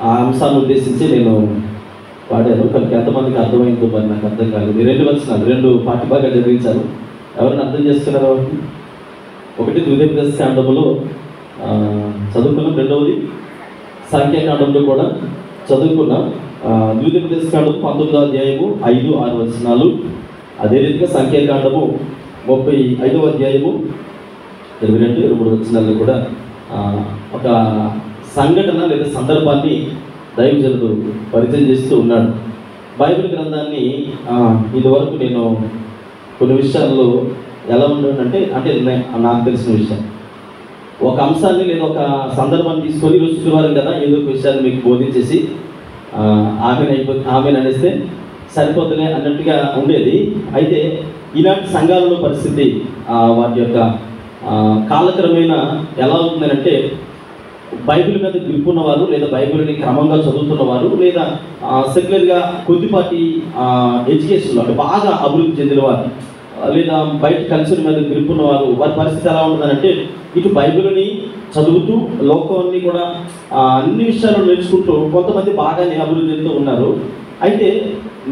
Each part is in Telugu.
ఆ అంశాన్ని ఉద్దేశించి నేను పాడాను. కానీ ఎంతమందికి అర్థమైందో మరి నాకు అర్థం కాలేదు. ఈ 2 వచనాలు 2 పాఠ్యభాగాలు చదివించాను. ఎవరైనా అర్థం చేసుకున్నారో? ఒకటి ద్వితీయోపదేశ కాండములో చదువుకున్నాం, రెండవది సంఖ్యాకాండంలో కూడా చదువుకున్నాం. ద్వితీయోపదేశ కాండం 19వ అధ్యాయము 5-6 వచనాలు, అదే రీతిగా సంఖ్యాకాండము 35వ అధ్యాయము 22-23 వచనాల్లో కూడా ఒక సంఘటన లేదా సందర్భాన్ని దైవజనుడు పరిచయం చేస్తూ ఉన్నాడు. బైబిల్ గ్రంథాన్ని ఇదివరకు నేను కొన్ని విషయాల్లో ఎలా ఉండేదంటే నాకు తెలిసిన విషయం, ఒక అంశాన్ని లేదా ఒక సందర్భాన్ని తీసుకొని ఈరోజు శుక్రవారం కదా ఏదో ఒక విషయాన్ని మీకు బోధించేసి ఆమెను అనేస్తే సరిపోతులే అన్నట్టుగా ఉండేది. అయితే ఈనాటి సంఘాలలో పరిస్థితి వాటి యొక్క కాలక్రమేణా ఎలా అవుతుందంటే, బైబిల్ మీద గ్రిప్ ఉన్నవారు లేదా బైబిల్ని క్రమంగా చదువుతున్నవారు లేదా సెక్యులర్గా కొద్దిపాటి ఎడ్యుకేషన్లో అంటే బాగా అభివృద్ధి చెందినవారు లేదా బయట కల్చర్ మీద గ్రిప్ ఉన్నవారు, వారి పరిస్థితి ఎలా ఉంటుందంటే ఇటు బైబిల్ని చదువుతూ లోకాన్ని కూడా అన్ని విషయాలు నేర్చుకుంటూ కొంతమంది బాగానే అభివృద్ధి చెందుతూ ఉన్నారు. అయితే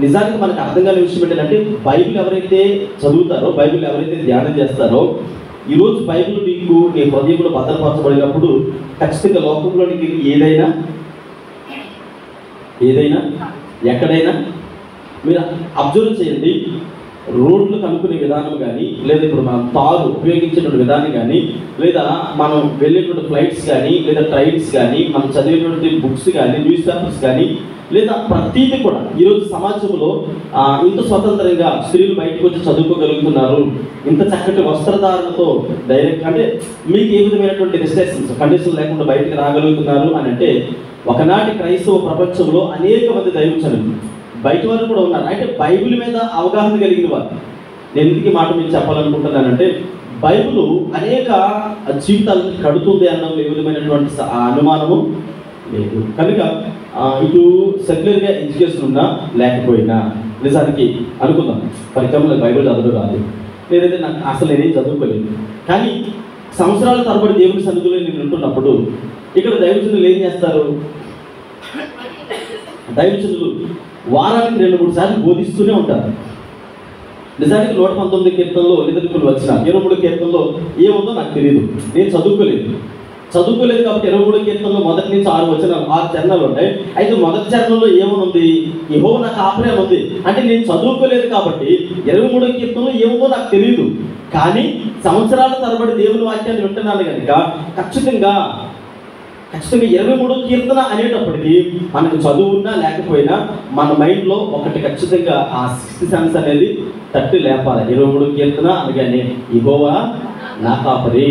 నిజానికి మనకు అర్థం కాని విషయం ఏంటంటే, బైబిల్ ఎవరైతే చదువుతారో, బైబిల్ ఎవరైతే ధ్యానం చేస్తారో, ఈరోజు బైబిల్ నీకు నీ హృదయంలో భద్రపరచబడినప్పుడు ఖచ్చితంగా లోకంలోనికి ఏదైనా ఎక్కడైనా మీరు అబ్జర్వ్ చేయండి. రోడ్లు కనుక్కునే విధానం కానీ, లేదా ఇప్పుడు మనం తారు ఉపయోగించేటువంటి విధానం కానీ, లేదా మనం వెళ్ళేటువంటి ఫ్లైట్స్ కానీ, లేదా ట్రైన్స్ కానీ, మనం చదివేటువంటి బుక్స్ కానీ, న్యూస్ పేపర్స్ కానీ, లేదా ప్రతీది కూడా ఈరోజు సమాజంలో ఇంత స్వతంత్రంగా స్త్రీలు బయటకు వచ్చి చదువుకోగలుగుతున్నారు. ఇంత చక్కటి వస్త్రధారణతో డైరెక్ట్ అంటే మీకు ఏ విధమైనటువంటి రిస్ట్రిక్షన్స్ కండిషన్ లేకుండా బయటకు రాగలుగుతున్నారు అని అంటే, ఒకనాటి క్రైస్తవ ప్రపంచంలో అనేక మంది దైవజనులు బయట వారు కూడా ఉన్నారు. అంటే బైబిల్ మీద అవగాహన కలిగిన వారు. నేను ఎందుకు ఈ మాట మీకు చెప్పాలనుకుంటున్నానంటే, బైబిల్ అనేక జీవితాలను కడుతుంది అన్న ఏ విధమైనటువంటి అనుమానము లేదు. కనుక ఇటు సెక్యులర్గా ఎడ్యుకేషన్ ఉన్నా లేకపోయినా, నిజానికి అనుకుందాం పరిక్రమలో బైబిల్ చదవడం రాదు, లేదంటే నాకు అసలు నేనేం చదువుకోలేదు, కానీ సంవత్సరాల తరబడి దేవుని సన్నిధిలో నేను ఉంటున్నప్పుడు ఇక్కడ దైవజనులు ఏం చేస్తారు? దైవజనులు వారానికి 2-3 సార్లు బోధిస్తూనే ఉంటారు. నిజానికి 119 కీర్తనలో లేదా కొన్ని వచ్చిన 23 కీర్తనలో ఏముందో నాకు తెలియదు, నేను చదువుకోలేదు కాబట్టి 23 కీర్తనలో మొదటి నుంచి 6 చరణాలు ఉంటాయి. అయితే మొదటి చరణంలో ఏమనుంది? యెహోవా నాకు కాపరి అని ఉంది. అంటే నేను చదువుకోలేదు కాబట్టి 23 కీర్తనలో ఏముందో నాకు తెలియదు, కానీ సంవత్సరాల తరబడి దేవుని వాక్యాన్ని వింటున్నాను కనుక ఖచ్చితంగా 23 కీర్తన అనేటప్పటికీ మనకు చదువు ఉన్నా లేకపోయినా మన మైండ్లో ఒకటి ఖచ్చితంగా ఆ 6th సెన్స్ అనేది తట్టి లేపాలి. 23 కీర్తన అనగానే యెహోవా నా కాపరి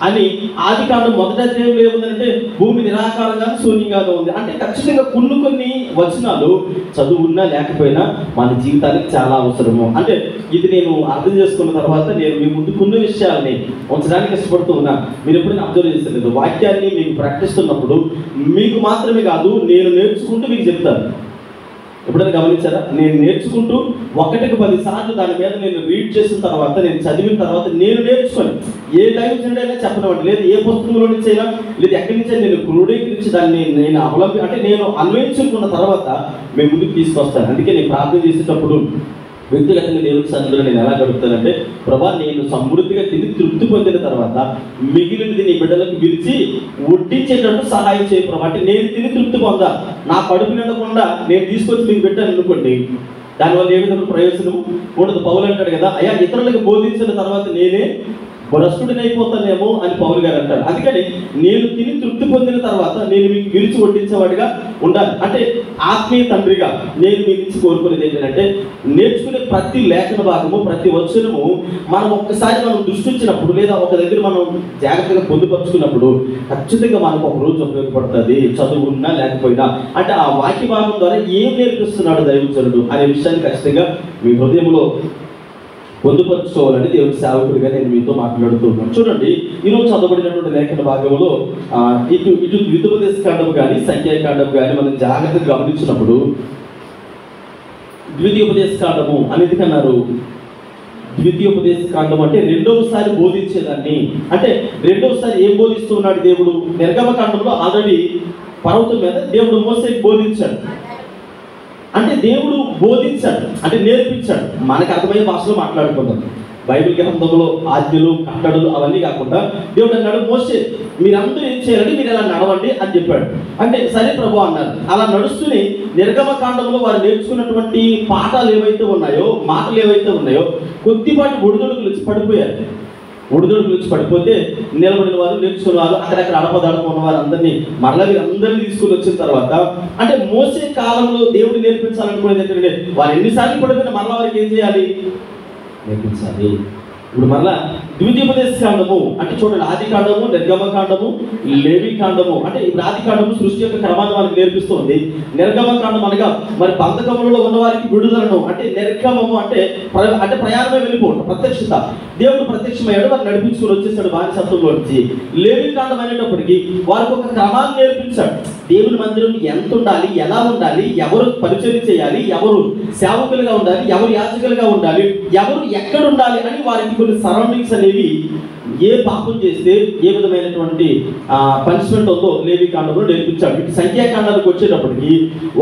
అని ఆదికాండం మొదటి అధ్యాయంలో ఏముందంటే భూమి నిరాకారంగా శూన్యంగా ఉంది. అంటే ఖచ్చితంగా కొన్ని వచనాలు చదువు ఉన్నా లేకపోయినా మన జీవితానికి చాలా అవసరము. అంటే ఇది నేను అర్థం చేసుకున్న తర్వాత నేను మీ ముందు కొన్ని విషయాల్ని ఉంచడానికి ఇష్టపడుతూ ఉన్నా. మీరు ఎప్పుడైనా అబ్జర్వ్ చేస్తలేదు, వాక్యాన్ని మీకు ప్రకటిస్తున్నప్పుడు మీకు మాత్రమే కాదు, నేను నేర్చుకుంటూ మీకు చెప్తాను. ఎప్పుడైనా గమనించారా? నేను నేర్చుకుంటూ 1కి 10 సార్లు దాని మీద నేను రీడ్ చేసిన తర్వాత, నేను చదివిన తర్వాత నేను నేర్చుకొని ఏ దైవజనుడైనా చెప్పనివ్వండి, లేదు ఏ పుస్తకంలో నుంచి అయినా, లేదు ఎక్కడి నుంచి నేను క్రోడీకరించి దాన్ని నేను నేను అన్వయించుకున్న తర్వాత మేము ముందుకు తీసుకొస్తాను. అందుకే నేను ప్రార్థన చేసేటప్పుడు వ్యక్తిగతంగా దేవుని సన్నిధిలో నేను ఎలా గడుపుతానంటే, ప్రభా నేను సమృద్ధిగా తిని తృప్తి పొందిన తర్వాత మిగిలినది నీ బిడ్డలకు విరిచి వడ్డించేటట్టు సహాయం చేయ ప్రభా. అంటే నేను తిని తృప్తి పొందా, నా కడుపు నిండకుండా నేను తీసుకొచ్చి మీకు పెట్టాను అనుకోండి, దానివల్ల ఏ విధంగా ప్రయోజనం ఉండదు. పౌలు అంటాడు కదా, అయ్యా ఇతరులకు బోధించిన తర్వాత నేనే భ్రష్టుడినైపోతానేమో అని పౌలు గారు అంటారు. అందుకని నేను తిని తృప్తి పొందిన తర్వాత నేను మీకు విరిచి వడ్డించేవాడిగా ఉండాలి. అంటే ఆత్మీయ తండ్రిగా నేను మీ నుంచి కోరుకునేది ఏంటంటే, నేర్చుకునే ప్రతి లేఖన భాగము, ప్రతి వచనము మనం ఒక్కసారి దృష్టి వచ్చినప్పుడు లేదా ఒక దగ్గర మనం జాగ్రత్తగా పొందుపరుచుకున్నప్పుడు ఖచ్చితంగా మనకు ఒక రోజు ఉపయోగపడుతుంది, చదువు ఉన్నా లేకపోయినా. అంటే ఆ వాక్య భాగం ద్వారా ఏం నేర్పిస్తున్నాడు దైవజనుడు అనే విషయాన్ని ఖచ్చితంగా మీ హృదయంలో పొందుపరుచుకోవాలని దేవుని సేవకుడిగా నేను మీతో మాట్లాడుతున్నాను. చూడండి, ఈరోజు చదవబడినటువంటి లేఖన భాగంలో ఇటు ద్వితీయోపదేశ కాండము కానీ సంఖ్యాకాండం కానీ మనం జాగ్రత్తగా గమనించినప్పుడు, ద్వితీయోపదేశ కాండము అనేది కన్నారు. ద్వితీయోపదేశ కాండం అంటే రెండవసారి బోధించేదాన్ని. అంటే రెండవసారి ఏం బోధిస్తూ ఉన్నాడు దేవుడు? నిర్గమకాండంలో ఆల్రెడీ పర్వతం మీద దేవుడు మోసేకి బోధించాడు. అంటే దేవుడు బోధించాడు అంటే నేర్పించాడు. మనకు అర్థమయ్యే భాషలో మాట్లాడుకుందాం. బైబిల్ గ్రంథంలో ఆజ్ఞలు కట్టడలు అవన్నీ కాకుండా దేవుడు అన్నాడు, మోసే మీరందరూ ఏం చేయాలంటే మీరు ఇలా నడవండి అని చెప్పాడు. అంటే సరే ప్రభు అన్నారు. అలా నడుస్తూనే నిర్గమకాండంలో వారు నేర్చుకున్నటువంటి పాఠాలు ఏవైతే ఉన్నాయో, మాటలు ఏవైతే ఉన్నాయో కొద్దిపాటి ఒడిదొడుకులు వచ్చి పడిపోయారు. ఒడిదొడుకులు వచ్చి పడిపోతే నిలబడిన వారు, నేర్చుకున్న వారు, అక్కడక్కడ అడపదడప వారు అందరినీ మరలా అందరినీ తీసుకుని వచ్చిన తర్వాత అంటే మోసే కాలంలో దేవుడు నేర్పించాలనుకునేది ఏంటంటే వారు ఎన్నిసార్లు పడిపోయినా మరలా వారికి ఏం చేయాలి, నేర్పించాలి. ఇప్పుడు మరలా ద్వితీయోపదేశ కాండము అంటే చూడండి, ఆది కాండము, నిర్గమకాండము, లేవి కాండము. అంటే ఇప్పుడు ఆది కాండము సృష్టి యొక్క క్రమాన్ని మనకు నేర్పిస్తుంది. నిర్గమకాండం అనగా మరి బంధకములలో ఉన్న వారికి విడుదలను, అంటే నిర్గమము అంటే ప్రయాణమే వెళ్ళిపోవడం, ప్రత్యక్షత. దేవుడు ప్రత్యక్షమయ్యాడు, వారు నడిపించుకుని వచ్చేసాడు బానిసత్వంలో నుంచి. లేవి కాండం అనేటప్పటికీ వారికి ఒక క్రమాన్ని నేర్పించాడు. దేవుని మందిరం ఎంత ఉండాలి, ఎలా ఉండాలి, ఎవరు పరిచయం చేయాలి, ఎవరు సేవకులుగా ఉండాలి, ఎవరు యాజకులుగా ఉండాలి, ఎవరు ఎక్కడ ఉండాలి అని వారికి కొన్ని సరౌండింగ్స్ అనేవి, ఏ పాపం చేస్తే ఏ విధమైనటువంటి పనిష్మెంట్ ఉందో లేవి కాండంలో నేర్పించాడు. ఇటు సంఖ్యాకాండానికి వచ్చేటప్పటికి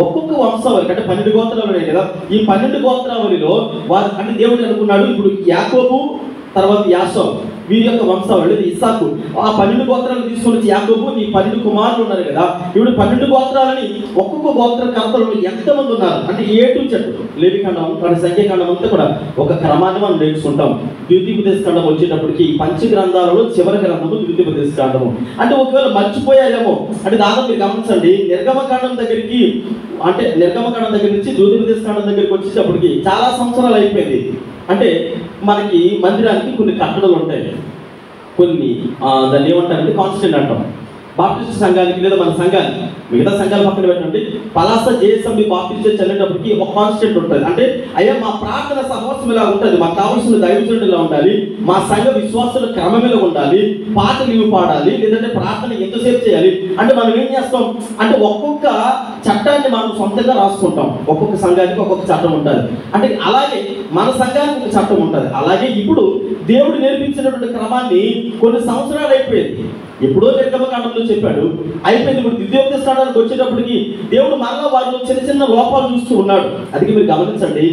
ఒక్కొక్క వంశావళి అంటే 12 గోత్రాలు ఉన్నాయి కదా, ఈ 12 గోత్రావళిలో వారు అంటే దేవుడు అనుకున్నాడు ఇప్పుడు యాకోబు తర్వాత యాసోబు వీరి యొక్క వంశావళి ఇస్సాకు, ఆ 12 గోత్రాలు తీసుకొని వచ్చి యాకోబు నీ 12 కుమారులు ఉన్నారు కదా, ఇప్పుడు 12 గోత్రాలని ఒక్కొక్క గోత్ర కర్తలు ఎంతమంది ఉన్నారు అంటే ఏటు చెట్టు లేవికాండం సంఖ్యాకాండం అంతా కూడా ఒక క్రమాన్ని మనం నేర్చుకుంటాం. ద్వితీయోపదేశ కాండం వచ్చేటప్పటికి పంచ గ్రంథాలలో చివరి గ్రంథము ద్వితీయోపదేశ కాండము. అంటే ఒకవేళ మర్చిపోయారేమో అంటే దాదాపు మీరు గమనించండి, నిర్గమకాండం దగ్గరికి అంటే నిర్గమకాండం దగ్గర నుంచి ద్వితీయోపదేశ కాండం దగ్గరికి వచ్చేటప్పటికి చాలా సంవత్సరాలు అయిపోయింది. అంటే మనకి మందిరానికి కొన్ని కట్టడలు ఉంటాయి, కొన్ని దాన్ని ఏమంటారంటే కాన్స్టెంట్ అంటాం. బాప్టిస్ట్ సంఘానికి లేదా మన సంఘానికి, మిగతా సంఘాలు పక్కన పెట్టండి, పలాస జేఎస్ఎంబి బాప్టిస్ట్ చర్చ్ అనేటప్పటికి ఒక కాన్స్టెంట్ ఉంటుంది. అంటే అయ్యా మా ప్రార్థన సహవాసం ఇలా ఉంటుంది, మాకు కావాల్సిన దైవజనుడు ఇలా ఉండాలి, మా సంఘ విశ్వాసుల క్రమం ఇలా ఉండాలి, పాటలు ఇవి పాడాలి, లేదంటే ప్రార్థన ఎంతసేపు చేయాలి. అంటే మనం ఏం చేస్తాం అంటే ఒక్కొక్క చట్టాన్ని మనం సొంతంగా రాసుకుంటాం. ఒక్కొక్క సంఘానికి ఒక్కొక్క చట్టం ఉంటుంది. అంటే అలాగే మన సంఘానికి ఒక చట్టం ఉంటుంది. అలాగే ఇప్పుడు దేవుడు నేర్పించినటువంటి క్రమాన్ని కొన్ని సంవత్సరాలు అయిపోయింది. ఎప్పుడో నిర్గమకాండంలో చెప్పాడు, అయిపోయింది. ఇప్పుడు ద్వితీయోపదేశ కాండానికి వచ్చేటప్పటికి దేవుడు మరలా వారిలో చిన్న చిన్న లోపాలు చూస్తూ ఉన్నాడు. అందుకే మీరు గమనించండి,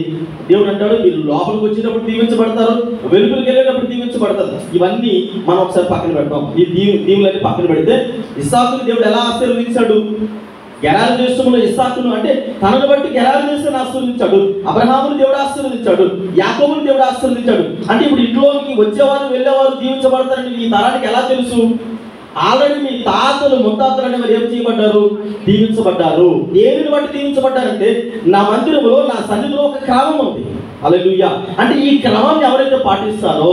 దేవుడు అంటాడు మీరు లోపలికి వచ్చేటప్పుడు దీవించబడతారు, వెలుగులకు వెళ్ళేటప్పుడు దీవించబడతారు. ఇవన్నీ మనం ఒకసారి పక్కన పెడతాం. ఈ దీవులన్నీ పక్కన పెడితే ఇస్సాకుని దేవుడు ఎలా ఆశీర్వదించాడు, గెరారు దేశంలో ఇస్సాకును అంటే తనను బట్టి గెరారు దేశాన్ని ఆశీర్వదించాడు, అబ్రహామును దేవుడు ఆశీర్వదించాడు, యాకోబును దేవుడు ఆశీర్వదించాడు. అంటే ఇప్పుడు ఇంట్లోకి వచ్చేవారు వెళ్ళేవారు దీవించబడతారని ఈ తరానికి ఎలా తెలుసు? ఆల్రెడీ మీ తాతలు ముత్తాతలు అనేవారు ఏం చేయబడ్డారు, దీవించబడ్డారు. దేనిని బట్టి దీవించబడ్డారంటే నా మందిరంలో నా సన్నిధిలో ఒక క్రమం ఉంది. హల్లెలూయా. అంటే ఈ క్రమాన్ని ఎవరైతే పాటిస్తారో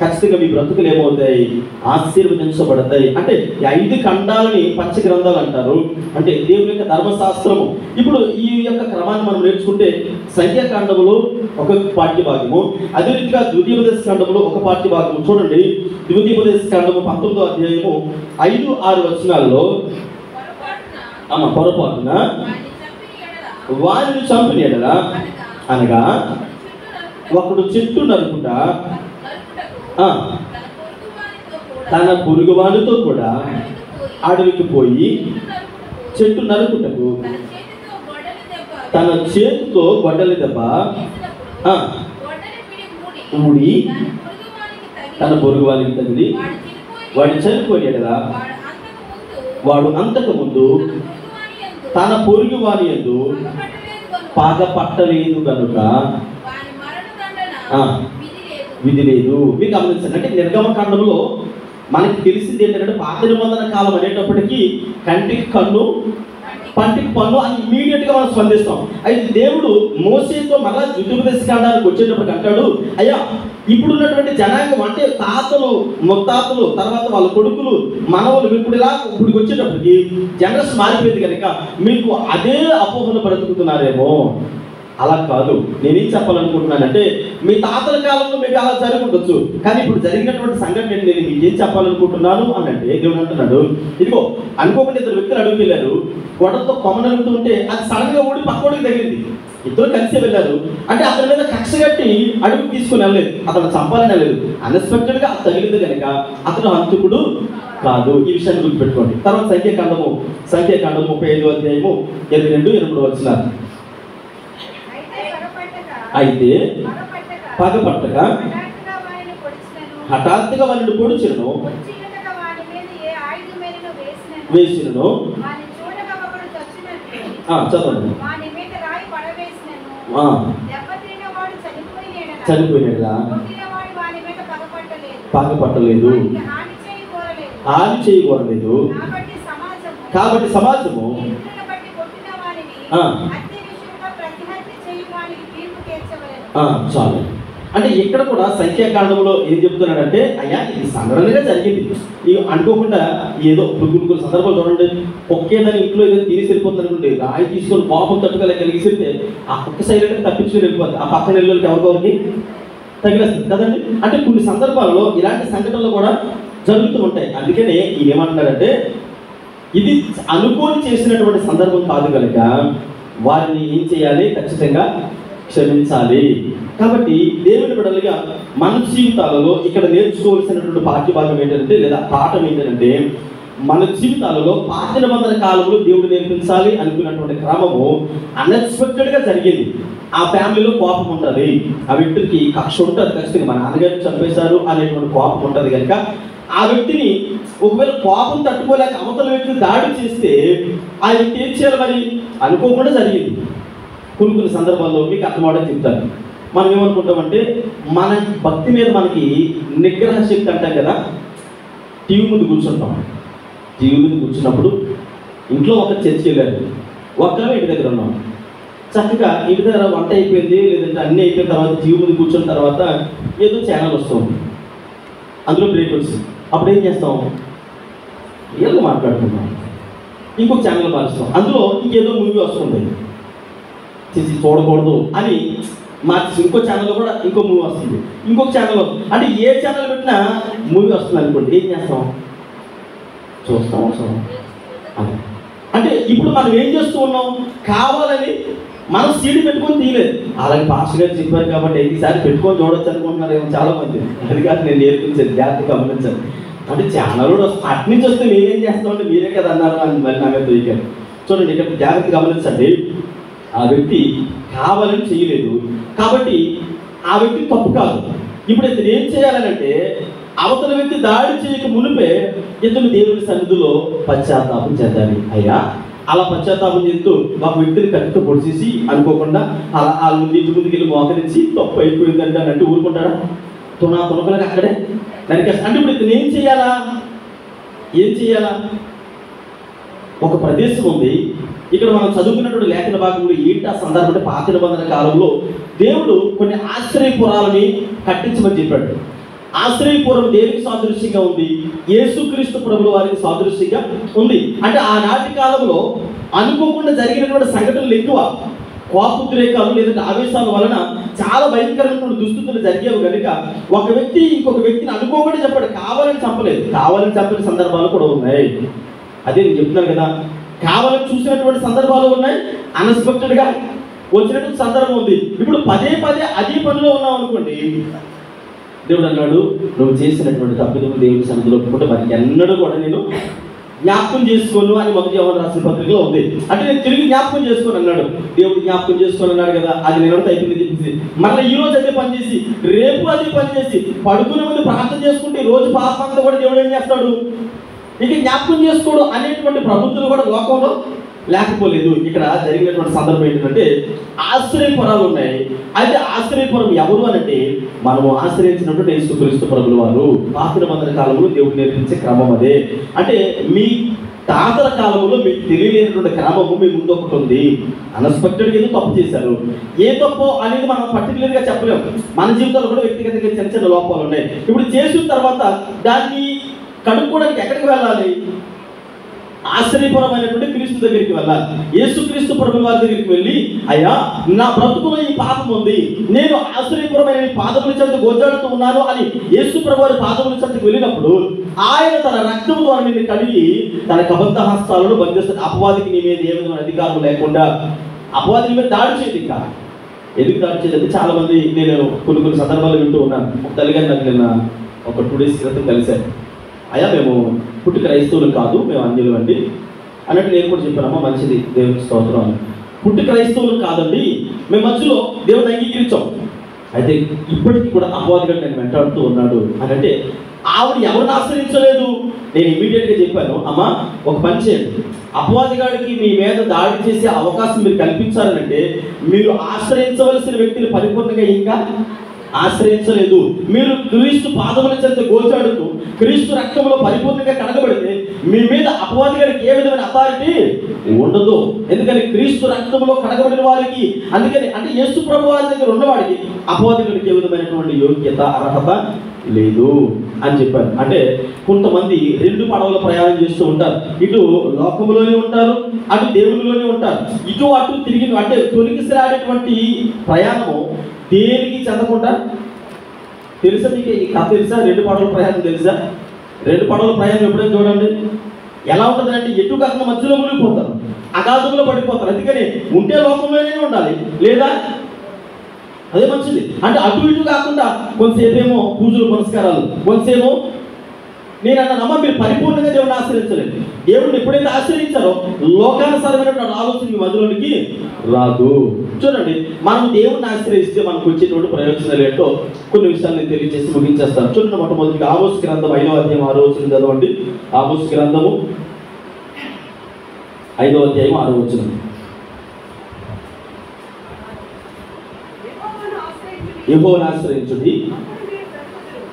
ఖచ్చితంగా మీ బ్రతుకులు ఏమవుతాయి, ఆశీర్వదించబడతాయి. అంటే ఈ 5 ఖండాలని పంచ గ్రంథాలు అంటారు, అంటే దేవుని యొక్క ధర్మశాస్త్రము. ఇప్పుడు ఈ యొక్క క్రమాన్ని మనం నేర్చుకుంటే సంఖ్యాకాండములో ఒక పాఠ్య భాగము, అదే రీతిగా ద్వితీయోపదేశ కాండములో ఒక పాఠ్య భాగము. చూడండి, ద్వితీయోపదేశ కాండము 19వ అధ్యాయము 5-6 వచనాల్లో పొరపాటున వారిని చంపిన యెడల అనగా ఒకడు చెట్టు నరుకుట తన పొరుగువానితో కూడా అడవికి పోయి చెట్టు నరుకుటకు తన చేతితో గొడ్డలి దెబ్బ ఊడి తన పొరుగువానికి తగిలి వాడు చనిపోయాడు కదా, వాడు అంతకు ముందు తన పొరుగువాని యందు పాక పట్టలేదు కనుక విధి లేదు. మీరు గమనించండి, అంటే నిర్గమకాండంలో మనకి తెలిసింది ఏంటంటే పాత నిబంధన కాలం అనేటప్పటికీ కంటికి కన్ను పంటికి పన్ను అని ఇమీడియట్గా మనం స్పందిస్తాం. అయితే దేవుడు మోసేతో మరలా ద్వితీయోపదేశ కాండానికి వచ్చేటప్పటికి అంటాడు, అయ్యా ఇప్పుడున్నటువంటి జనాంగం అంటే తాతలు ముత్తాతలు తర్వాత వాళ్ళ కొడుకులు మనవలు ఇప్పుడు వచ్చేటప్పటికి జనరేషన్ మారిపోయింది కనుక మీకు అదే అపోహలు బ్రతుకుతున్నారేమో. అలా కాదు, నేనేం చెప్పాలనుకుంటున్నానంటే మీ తాతల కాలంలో మీకు అలా జరిగి ఉండొచ్చు, కానీ ఇప్పుడు జరిగినటువంటి సంఘటన నేను మీకు ఏం చెప్పాలనుకుంటున్నాను అని అంటే దేవుడు అంటున్నాడు, ఇదిగో అనుకోకుండా 2 వ్యక్తులు అడుగుకి వెళ్ళారు, గొడవతో కొమ్మనలుగుతూ ఉంటే అది సడన్గా ఊడి పక్కోడికి తగిలింది. ఇద్దరు కలిసి వెళ్ళారు. అంటే అతని మీద కక్ష కట్టి అడుగు తీసుకుని వెళ్ళలేదు, అతను చంపాలని వెళ్ళలేదు. అన్ఎక్స్పెక్టెడ్గా అది తగిలింది కనుక అతను హంతకుడు కాదు. ఈ విషయాన్ని గుర్తుపెట్టుకోండి. తర్వాత సంఖ్యాకాండము 35వ అధ్యాయము 22-23 వచనాలు. అయితే పగపట్టక హఠాత్తుగా వారిని పొడిచెను, వేసినను. చదవండి. చనిపోయినట్లా పగపట్టలేదు, హాని చేయకూడలేదు. కాబట్టి సమాజము చాలు. అంటే ఇక్కడ కూడా సంఖ్యాకాండంలో ఏం చెప్తున్నాడంటే, అయ్యా ఇది సడన్గా జరిగింది, ఇక అనుకోకుండా ఏదో కొన్ని సందర్భాలు చూడండి, ఒకేదాని ఇంట్లో ఏదో తీసి వెళ్ళిపోతుంది అనుకోండి, రాయి తీసుకొని కోపం తట్టుకోలే కలిగిస్తే ఆ పక్క సైలెంట్గా తప్పించుకొని వెళ్ళిపోతుంది, ఆ పక్కన వెళ్ళి ఎవరికొరికి తగిలేస్తుంది కదండి. అంటే కొన్ని సందర్భాల్లో ఇలాంటి సంఘటనలు కూడా జరుగుతూ ఉంటాయి. అందుకనే ఈయన ఏమంటున్నారంటే, ఇది అనుకోని చేసినటువంటి సందర్భం కాదు కనుక వారిని ఏం చేయాలి, ఖచ్చితంగా క్షమించాలి. కాబట్టి దేవుని బిడ్డలుగా మన జీవితాలలో ఇక్కడ నేర్చుకోవాల్సినటువంటి పాఠ్యభాగం ఏంటంటే, లేదా పాఠం ఏంటంటే, మన జీవితాలలో పాత నిబంధన కాలంలో దేవుడు నేర్పించాలి అనుకున్నటువంటి క్రమము అన్ఎక్స్పెక్టెడ్గా జరిగింది. ఆ ఫ్యామిలీలో కోపం ఉంటుంది, ఆ వ్యక్తికి కక్ష ఉంటుంది, ఖచ్చితంగా మన నాన్నగారిని చంపేశారు అనేటువంటి కోపం ఉంటుంది కనుక ఆ వ్యక్తిని ఒకవేళ కోపం తట్టుకోలేక అవతల వ్యక్తి దాడి చేస్తే ఆ వ్యక్తి ఏం చేయాలి, మరి అనుకోకుండా జరిగింది. కొన్ని సందర్భాల్లో మీకు అర్థమవడం చెప్తాను. మనం ఏమనుకుంటామంటే, మన భక్తి మీద మనకి నిగ్రహ శక్తి అంటాం కదా. టీవీ ముందు కూర్చుంటాం, టీవీ ముందు కూర్చున్నప్పుడు ఇంట్లో ఒక చర్చ వెళ్ళారు, ఒక్కరే ఇంటి దగ్గర ఉన్నాం, చక్కగా ఇంటి దగ్గర వంట అయిపోయింది, లేదంటే అన్నీ అయిపోయిన తర్వాత టీవీ ముందు కూర్చున్న తర్వాత ఏదో ఛానల్ వస్తుంది, అందులో బ్రేక్ వచ్చింది. అప్పుడు ఏం చేస్తాం, ఏదో మాట్లాడుకుంటాం, ఇంకొక ఛానల్ మారుస్తాం, అందులో ఇంకేదో మూవీ వస్తుంది, చేసి చూడకూడదు అని మార్చి ఇంకో ఛానల్లో కూడా ఇంకో మూవీ వస్తుంది, ఇంకొక ఛానల్లో, అంటే ఏ ఛానల్ పెట్టినా మూవీ వస్తుంది అనుకోండి, ఏం చేస్తాం, చూస్తాం. అంటే ఇప్పుడు మనం ఏం చేస్తూ ఉన్నాం, కావాలని మనం సీడీ పెట్టుకొని తీయలేదు. అలాగే పాస్టర్ గారు చెప్పారు కాబట్టి ఈసారి పెట్టుకొని చూడొచ్చు అనుకుంటున్నారు ఏమో చాలా మంది. అది కాదు నేను నేర్పించాను, జాగ్రత్త గమనించాను. అంటే ఛానల్ కూడా అటు నుంచి వస్తే మేమేం చేస్తామంటే మీరే కదా అన్నారు అని మరి నా మీద దొరికారు. చూడండి ఇక్కడ జాగ్రత్త గమనించండి, ఆ వ్యక్తి కావాలని చేయలేదు కాబట్టి ఆ వ్యక్తి తప్పు కాదు. ఇప్పుడు ఇతను ఏం చేయాలనంటే, అవతల వ్యక్తి దాడి చేయక మునిపే ఇతను దేవుని సన్నిధిలో పశ్చాత్తాపం చెందాలి. అయ్యా అలా పశ్చాత్తాపం చేస్తూ ఒక వ్యక్తిని కట్టుతో పొడిచేసి అనుకోకుండా అలా వాళ్ళ ముందు ఇంటి ముందుకు వెళ్ళి మోకరించి తప్పు అయిపోయిందంటే అంటే ఊరుకుంటాడా, తునకలకు అక్కడే నరికేస్తా. అంటే ఇప్పుడు ఇతను ఏం చేయాలా, ఒక ప్రదేశం ఉంది. ఇక్కడ మనం చదువుకున్నటువంటి లేఖన భాగంలో ఏంటి ఆ సందర్భం అంటే, పాత నిబంధన కాలంలో దేవుడు కొన్ని ఆశ్రయపురాలని కట్టించమని చెప్పాడు. ఆశ్రయపురం దేనికి సాదృశ్యంగా ఉంది, యేసుక్రీస్తు ప్రభుల వారికి సాదృశ్యంగా ఉంది. అంటే ఆనాటి కాలంలో అనుకోకుండా జరిగినటువంటి సంఘటనలు ఎక్కువ, కోపోద్రేకాలు లేదంటే ఆవేశాల వలన చాలా భయంకరమైనటువంటి దుస్థితులు జరిగేవి కనుక ఒక వ్యక్తి ఇంకొక వ్యక్తిని అనుకోకుండా చెప్పాడు, కావాలని చంపలేదు, కావాలని చంపిన సందర్భాలు కూడా ఉన్నాయి. అదే నేను చెప్తున్నాను కదా, కావాలని చూసినటువంటి సందర్భాలు ఉన్నాయి, అన్ఎక్స్పెక్టెడ్గా వచ్చినటువంటి సందర్భం ఉంది. ఇప్పుడు పదే అదే పనిలో ఉన్నాం అనుకోండి, దేవుడు అన్నాడు, నువ్వు చేసినటువంటి తప్పిదము దేవుడి సన్నిధిలో ఒప్పుకుంటే మరి ఎన్నడూ కూడా నేను జ్ఞాపకం చేసుకోను అని 1 యోహాను రాసిన పత్రికలో ఉంది. అంటే నేను తిరిగి జ్ఞాపకం చేసుకోను అన్నాడు. దేవుడు జ్ఞాపకం చేసుకొని అన్నాడు కదా, అది నేను అయిపోయింది చెప్పేసి మళ్ళీ ఈ రోజు అదే పని చేసి రేపు అదే పని చేసి పడుకునే ముందు ప్రార్థన చేసుకుంటే ఈ రోజు పాపంతా కూడా దేవుడు ఏం చేస్తాడు, ఇక జ్ఞాపకం చేసుకోడు అనేటువంటి ప్రభుత్వం కూడా లోకంలో లేకపోలేదు. ఇక్కడ జరిగినటువంటి సందర్భం ఏంటంటే, ఆశ్రయపురాలు ఉన్నాయి. అయితే ఆశ్రయపురం ఎవరు అనంటే, మనము ఆశ్రయించినటువంటి యేసుక్రీస్తు ప్రభుల వారు. పాత నిబంధన కాలంలో దేవుడు నేర్పించే క్రమం అదే. అంటే మీ తాతల కాలంలో మీకు తెలియలేనటువంటి క్రమము మీ ముందు ఒకటి ఉంది. అన్ఎక్స్పెక్టెడ్గా ఏదో తప్పు చేశారు, ఏ తప్పు అనేది మనం పర్టికులర్గా చెప్పలేము. మన జీవితంలో కూడా వ్యక్తిగతంగా చిన్న చిన్న లోపాలు ఉన్నాయి. ఇప్పుడు చేసిన తర్వాత దాన్ని కడుక్కోవడానికి ఎక్కడికి వెళ్ళాలి, ఆశ్చర్యపరమైనటువంటి క్రీస్తు దగ్గరికి వెళ్ళాలి. యేసుక్రీస్తు ప్రభువు వారి దగ్గరికి వెళ్ళి, అయ్యా నా బ్రతుకులో ఈ పాపం ఉంది, నేను ఆశ్చర్యపరమైన పాదముల చెంత గోజాడుతూ ఉన్నాను అని యేసు ప్రభు వారి పాదముల చెంతకు వెళ్ళినప్పుడు ఆయన తన రక్తము ద్వారా నిన్ను కడిగి తన కబంధ హస్తాలను బంధిస్తాడు. అపవాదికి నీ మీద ఏ విధమైన అధికారం లేకుండా అపవాది మీద దాడి చేయదు. ఇంకా ఎందుకు దాడి చేయదంటే, చాలా మంది నేను కొన్ని సందర్భాలు వింటూ ఉన్నాను. ఒక తల్లిగారు నాకు నిన్న ఒక 2 days క్రితం కలిశారు. అయ్యా మేము పుట్టి క్రైస్తవులు కాదు, మేము అన్యులు అండి అన్నట్టు నేను కూడా చెప్పానమ్మా, మంచిది, దేవునికి స్తోత్రం అని. పుట్టి క్రైస్తవులు కాదండి, మేము మధ్యలో దేవుని అంగీకరించాం. అయితే ఇప్పటికీ కూడా అపవాదిగా నేను వెంటాడుతూ ఉన్నాడు అని అంటే ఆవిడ ఎవరిని ఆశ్రయించలేదు. నేను ఇమీడియట్గా చెప్పాను, అమ్మా ఒక పని చేయండి, అపవాదిగాడికి మీ మీద దాడి చేసే అవకాశం మీరు కల్పించాలంటే మీరు ఆశ్రయించవలసిన వ్యక్తిని పరిపూర్ణంగా ఇంకా ఆశ్రయించలేదు. మీరు క్రీస్తు పాదముల చెంత గోచాడుతూ క్రీస్తు రక్తంలో పరిపూర్ణంగా కడగబడితే మీ మీద అపవాదిగాడికి ఏ విధమైన అథారిటీ ఉండదు. ఎందుకని క్రీస్తు రక్తంలో కడగబడిన వారికి, అందుకని అంటే యేసు ప్రభు వారి దగ్గర ఉన్నవాడికి అపవాదిగాడికి ఏ విధమైనటువంటి యోగ్యత అర్హత లేదు అని చెప్పారు. అంటే కొంతమంది రెండు పడవల ప్రయాణం చేస్తూ ఉంటారు, ఇటు లోకములోనే ఉంటారు, అటు దేవునిలోనే ఉంటారు. ఇటు అటు తిరిగి అంటే తొలగిసిరాడేటువంటి ప్రయాణము దేనికి చెందకుండా తెలుసా? మీకు ఈ కథ తెలుసా? రెండు పడవల ప్రయాణం తెలుసా? రెండు పడవల ప్రయాణం ఎప్పుడైనా చూడండి ఎలా ఉంటుంది అంటే ఎటు కాకుండా మధ్యలో మునిగిపోతారు, అగాధంలో పడిపోతారు. అందుకని ఉంటే లోకంలోనే ఉండాలి, లేదా అదే మంచిది. అంటే అటు ఇటు కాకుండా కొంతసేపేమో పూజలు పునస్కారాలు, కొంతసేమో నేను అన్నానమ్మా మీరు పరిపూర్ణంగా దేవుడిని ఆశ్రయించలేదు. దేవుడిని ఎప్పుడైతే ఆశ్రయించారో లోకానుసారమైనటువంటి ఆలోచన మీ మధ్యలోనికి రాదు. చూడండి, మనం దేవుడిని ఆశ్రయిస్తే మనకు వచ్చేటువంటి ప్రయోజనాలు ఏంటో కొన్ని విషయాలు నేను తెలియజేసి ముగించేస్తాను. చూడండి, మొట్టమొదటిగా ఆమోస్ గ్రంథం 5వ అధ్యాయం 6వ వచనం చదవండి. ఆమోస్ గ్రంథము 5వ అధ్యాయం 6వ వచనం. యెహోవాను ఆశ్రయించుడి,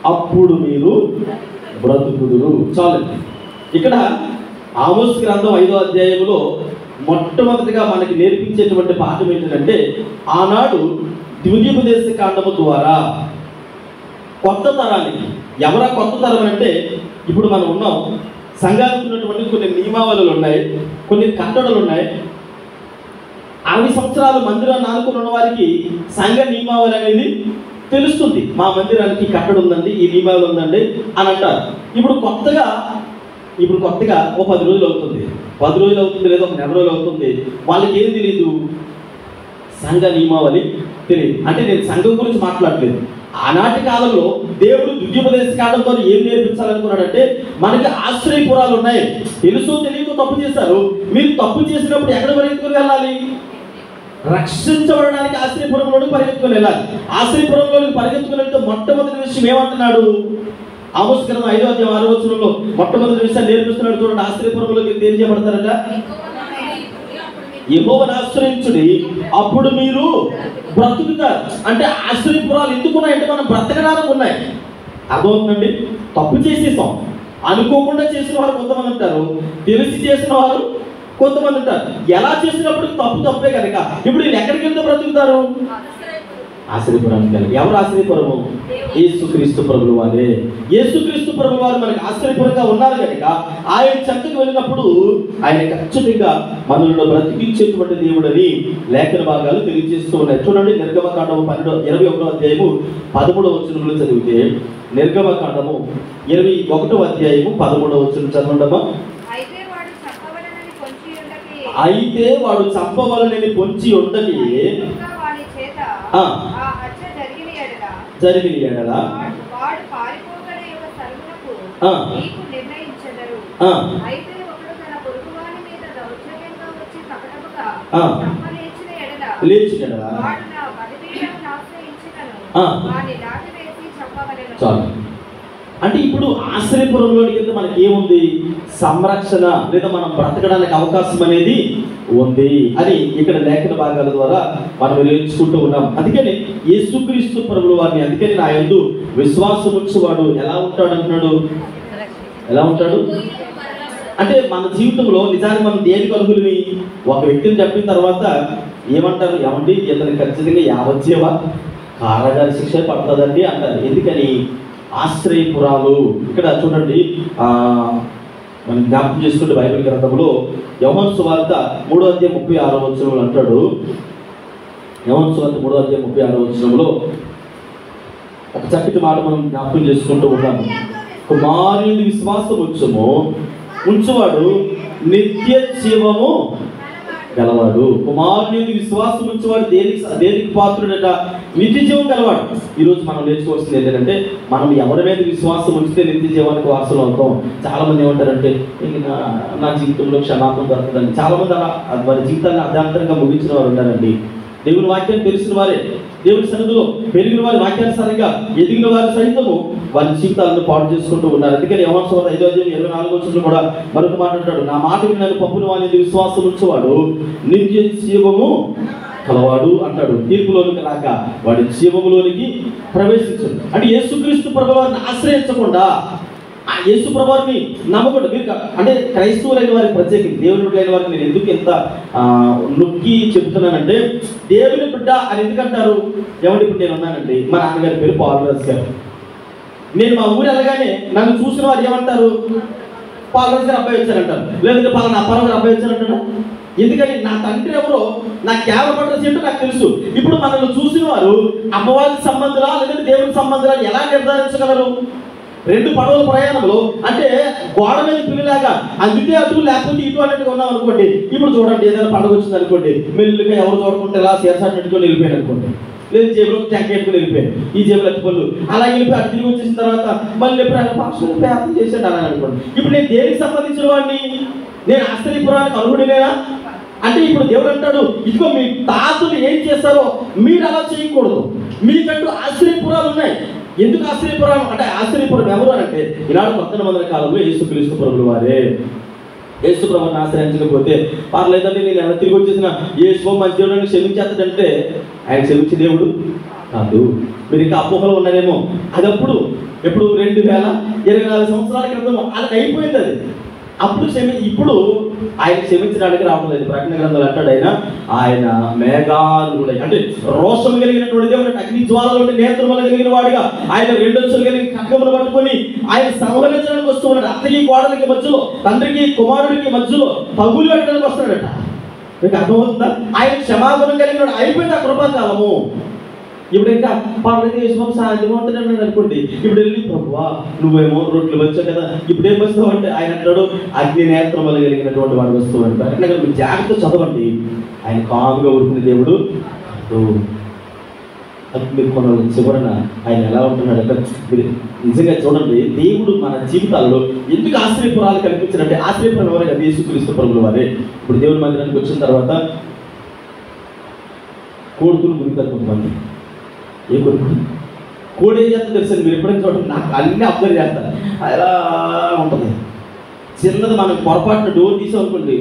అప్పుడు మీరు బ్రతుకుదురు. చాలండి. ఇక్కడ ఆమోస్ గ్రంథం 5వ అధ్యాయంలో మొట్టమొదటిగా మనకి నేర్పించేటువంటి పాఠం ఏంటంటే ఆనాడు ద్వితీయోపదేశ కాండము ద్వారా కొత్త తరానికి, ఎవరా కొత్త తరం అంటే ఇప్పుడు మనం ఉన్నాం, సంఘానికి ఉన్నటువంటి కొన్ని నియమావళులు ఉన్నాయి, కొన్ని కట్టడలు ఉన్నాయి. 60 సంవత్సరాలు మందిరాన్ని ఆనుకుని ఉన్న వారికి సంఘ నియమావళి అనేది తెలుస్తుంది. మా మందిరానికి కట్టడం ఉందండి, ఈ నియమావళి ఉందండి అని అంటారు. ఇప్పుడు కొత్తగా ఓ 10 రోజులు అవుతుంది, 10 రోజులు అవుతుంది, లేదా ఒక నెల రోజులు అవుతుంది, వాళ్ళకి ఏం తెలియదు, సంఘ నియమావళి తెలియదు. అంటే నేను సంఘం గురించి మాట్లాడలేదు. ఆనాటి కాలంలో దేవుడు ద్వితీయోపదేశ కాండంతో ఏం నేర్పించాలనుకున్నాడంటే మనకి ఆశ్రయపురాలు ఉన్నాయి, తెలుసో తెలియకో తప్పు చేశారు, మీరు తప్పు చేసినప్పుడు ఎక్కడ పరిగెత్తుకుని వెళ్ళాలి? రక్షించబడడానికి ఆశ్రయపురంలోకి పరిగెత్తుకుని వెళ్ళాలి. ఆశ్రయపురంలోకి పరిగెత్తుకుని వెళ్తే మొట్టమొదటి విషయం ఏమంటున్నాడు? ఆమోస్ గ్రంథం 5వ అధ్యాయం 6వ వచనంలో మొట్టమొదటి విషయాన్ని నేర్పిస్తున్నాడు. చూడండి, ఆశ్రయపురంలోకి ఏం చేయబడతారట? యెహోవాను ఆశ్రయించుడి, అప్పుడు మీరు బ్రతుకుతారు. అంటే ఆశ్రయపురాలు ఎందుకున్నాయంటే మనం బ్రతకడానికి ఉన్నాయి. అర్థమవుతుందండి? తప్పు చేసేసాం, అనుకోకుండా చేసిన వారు కొంతమంది ఉంటారు, తెలిసి చేసిన వారు కొంతమంది ఉంటారు. ఎలా చేసినప్పుడు తప్పే కనుక ఇప్పుడు వీళ్ళు ఎక్కడికి వెళ్తే బ్రతుకుతారు? ఆశ్రయపురానికి వెళ్ళి. ఎవరు ఆశ్రయపురము? యేసుక్రీస్తు ప్రభుల వారే. యేసుక్రీస్తు ప్రభుల వారు మనకి ఆశ్రయపురంగా ఉన్నారు కనుక ఆయన చెంతకు వెళ్ళినప్పుడు ఆయన ఖచ్చితంగా మనలో బ్రతికించేటువంటి దేవుడని లేఖన భాగాలు తెలియజేస్తూ ఉన్నాయి. చూడండి, నిర్గమకాండము 21వ అధ్యాయము 13వ వచనంలో చదివితే, నిర్గమకాండము 21వ అధ్యాయము 13వ వచనం చదవండమ్మా. అయితే వాడు చంపవలనని పొంచి ఉండని జరిగిన ఎడల లేచిన ఎడల చాలు. అంటే ఇప్పుడు ఆశ్రయపురంలోకి వెళ్తే మనకి ఏముంది? సంరక్షణ, లేదా మనం బ్రతకడానికి అవకాశం అనేది ఉంది అని ఇక్కడ లేఖన భాగాల ద్వారా మనం నేర్చుకుంటూ ఉన్నాం. అందుకని యేసుక్రీస్తు ప్రభుల వారిని, అందుకని నా యందు విశ్వాసం ఉంచువాడు ఎలా ఉంటాడు అంటున్నాడు? ఎలా ఉంటాడు అంటే మన జీవితంలో నిజానికి మనం దేనికి అర్హులని ఒక వ్యక్తిని చెప్పిన తర్వాత ఏమంటారు? ఏమండి ఇతనికి ఖచ్చితంగా యావజ్జీవ కారాగార శిక్ష పడుతుందండి అంటారు. ఎందుకని? ఆశ్రయపురాలు. ఇక్కడ చూడండి, మనం జ్ఞాపకం చేసుకుంటే బైబిల్ గ్రంథంలో యోహాను సువార్త 3వ అధ్యాయం 36వ వచనంలో అంటాడు. యోహాను సువార్త 3వ అధ్యాయం 36వ వచనంలో ఒక చక్కటి మాట మనం జ్ఞాపకం చేసుకుంటూ ఉన్నాము. కుమారుని విశ్వాసం ఉంచువాడు నిత్య జీవము గలవాడు. కుమారుని విశ్వాసం ఉంచేవాడు దేనికి పాత్రుడట? నిత్య జీవం గలవాడు. ఈరోజు మనం నేర్చుకోవాల్సింది ఏంటంటే, మనం ఎవరి మీద విశ్వాసం ఉంచితే నిత్య జీవానికి వారసులు అవుతాం. చాలా మంది ఏమంటారంటే, నా జీవితంలో క్షమాపణ దొరకదండి. చాలా మంది అలా వారి జీవితాన్ని అర్ధాంతరంగా ముగించిన వారు ఉన్నారండి. దేవుని వాక్యాన్ని తెలిసిన వారే, దేవుని సన్నిధిలో పెరిగిన వారి వాక్యానుసారంగా ఎదిగిన వారి సైతము వారి జీవితాలను పాడు చేసుకుంటూ ఉన్నారు. అందుకని యోహాను సువార్త 5:24 కూడా మరొక మాట అంటాడు, నా మాట విని పప్పును వాని విశ్వాసం ఉంచేవాడు నిత్య జీవము కలవాడు అంటాడు. తీర్పులోనికి రాక వాడి జీవములోనికి ప్రవేశించడు. అంటే యేసుక్రీస్తు ప్రభువారిని ఆశ్రయించకుండా, ఆ యేసు ప్రభువారిని నమ్మకుండా, మీరు అంటే క్రైస్తవులైన వారికి ప్రత్యేకించి దేవుని బిడ్డలైన వారికి నేను ఎందుకు ఎంత నొక్కి చెబుతున్నానంటే, దేవుని బిడ్డ అని ఎందుకంటారు? ఏమంటే ఇప్పుడు నేను ఉన్నానండి, మా నాన్నగారి పేరు పాలరాజు గారు. నేను మా ఊరు వెళ్ళగానే నన్ను చూసిన వారు ఏమంటారు? పాలరాజు గారు అబ్బాయి వచ్చారంటారు, లేదంటే పలానా అప్పారావు గారు అబ్బాయి వచ్చారంటారా? ఎందుకని నా తండ్రి ఎవరో నాకు కేవలం అడ్రస్ ఏంటో నాకు తెలుసు. ఇప్పుడు మనల్ని చూసిన వారు అమ్మవారికి సంబంధులా లేదంటే దేవునికి సంబంధులా ఎలా నిర్ధారించగలరు? రెండు పడవల ప్రయాణంలో అంటే గోడ మీద పిల్లిలాగా అందుకే అటు లేకపోతే ఇటు అన్నట్టుగా ఉన్నాం అనుకోండి. ఇప్పుడు చూడండి, ఏదైనా పండుగ వచ్చింది అనుకోండి, మెల్లిగా ఎవరు చూడకుంటే ఇలా సీరసాట్ పెట్టుకొని వెళ్ళిపోయాను అనుకోండి, లేదు జేబులో ట్యాంక్ పెట్టుకుని వెళ్ళిపోయాను, ఈ జేబులో ఎత్తుకోళ్ళు అలా వెళ్ళిపోయి అటు తిరిగి వచ్చేసిన తర్వాత మళ్ళీ ఎప్పుడు పాక్షలు ప్రయాణం చేశాడు అలా అనుకోండి. ఇప్పుడు నేను దేనికి సంబంధించిన వాడిని? నేను ఆశ్చర్యపురానికి అర్హుడినేనా? అంటే ఇప్పుడు దేవుడు అంటాడు, ఇదిగో మీ తాతలు ఏం చేస్తారో మీరు అలా చేయకూడదు, మీకంటూ ఆశ్చర్యపురాలు ఉన్నాయి. ఎందుకు ఆశ్చర్యపురం అంటే, ఆశ్చర్యపురం ఎవరు అంటే ఈనాడు కొత్త నిబంధన కాలంలో యేసుక్రీస్తు ప్రభులు వారే. యేసు ప్రభుని ఆశ్రయించకపోతే పర్లేదండి, నేను ఎలా తిరిగి వచ్చేసిన యేసు మంచి దేవుడు క్షమించేస్తాడంటే ఆయన క్షమించే దేవుడు కాదు. మీరు ఇంకా అపోహలో ఉన్నారేమో. అది అప్పుడు ఎప్పుడు 2024 సంవత్సరాల క్రితం అది అయిపోయింది. అది అప్పుడు ఇప్పుడు ఆయన క్షమించడానికి రావడం లేదు. ప్రకటన గ్రంథాలు అంటాడు ఆయన మేఘాలు అంటే రోషం కలిగినటువంటి దేవుడు, అగ్ని జ్వాలలోని నేత్రములు కలిగిన వాడిగా ఆయన రెండొచ్చులు కలిగిన ఖడ్గమును పట్టుకొని ఆయన సంహరించడానికి వస్తూ ఉన్నాడు. అత్తకి కోడలికి మధ్యలో, తండ్రికి కుమారుడికి మధ్యలో పగులు పెట్టడానికి వస్తున్నాడట. మీకు అర్థమవుతుందా? ఆయన క్షమాపణ కలిగిన అయిపోయింది ఆ కృపాకాలము. ఇప్పుడు ఇంకా పర్లేదు యేసుబాబు సాయంత్రం ఉంటున్నాడు అనుకోండి, ఇప్పుడు వెళ్ళి ప్రభువా నువ్వేమో రొట్టెలు వచ్చావు కదా, ఇప్పుడు ఏం వస్తావు అంటే ఆయన అంటాడు అగ్ని నేత్రములు కలిగినటువంటి వాడు వస్తువు అంటారు. అంటే మీరు జాగ్రత్త చదవండి, ఆయన కాముగా ఉరికిన దేవుడు. మీరు కొన చివరన ఆయన ఎలా ఉంటున్నాడు అంటే, మీరు నిజంగా చూడండి, దేవుడు మన జీవితాల్లో ఎందుకు ఆశ్చర్యపురాలు కనిపించారంటే, ఆశ్చర్యపురం ఎవరే కదా? యేసుక్రీస్తు ప్రభుల వారే. ఇప్పుడు దేవుడి మందిరానికి వచ్చిన తర్వాత కోడుకులు మునిగారు కొంతమంది. ఏ కొడుకు కోడి ఏం చేస్తా తెలుసండి? మీరు ఎప్పుడైనా చూడండి, నాకు అన్నీ అబ్జర్వ్ చేస్తారు. ఎలా ఉంటుంది చిన్నది, మనం పొరపాటున డోర్ తీసామనుకోండి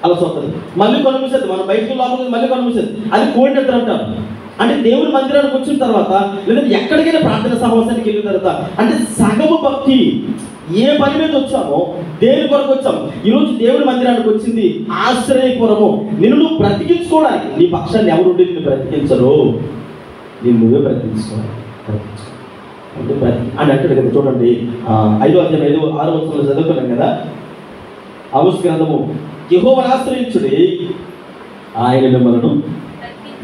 అలా చూస్తుంది, మళ్ళీ కొనుమూసేది, మనం బయటకు లోపలికి మళ్ళీ కొనుమూసేది. అది కోడి నిద్ర అంటారు. అంటే దేవుని మందిరానికి వచ్చిన తర్వాత లేదంటే ఎక్కడికైనా ప్రార్థన సమావేశానికి వెళ్ళిన తర్వాత అంటే సగము భక్తి. ఏ పని మీద వచ్చామో, దేని కొరకు వచ్చాము. ఈరోజు దేవుని మందిరానికి వచ్చింది ఆశ్రయపురము. నువ్వు బ్రతికించుకోవడానికి, నీ పక్షాన్ని ఎవరు నిన్ను బ్రతికించరు, నేను నువ్వే బ్రతికించుకోవాలి అని అంటాడు కదా. చూడండి 5వ అధ్యాయం 5-6 వచనంలో చదువుకున్నాం కదా. ఆమోస్ గ్రంథము, యెహోవాను ఆశ్రయించుడి ఆయన మిమ్మల్ని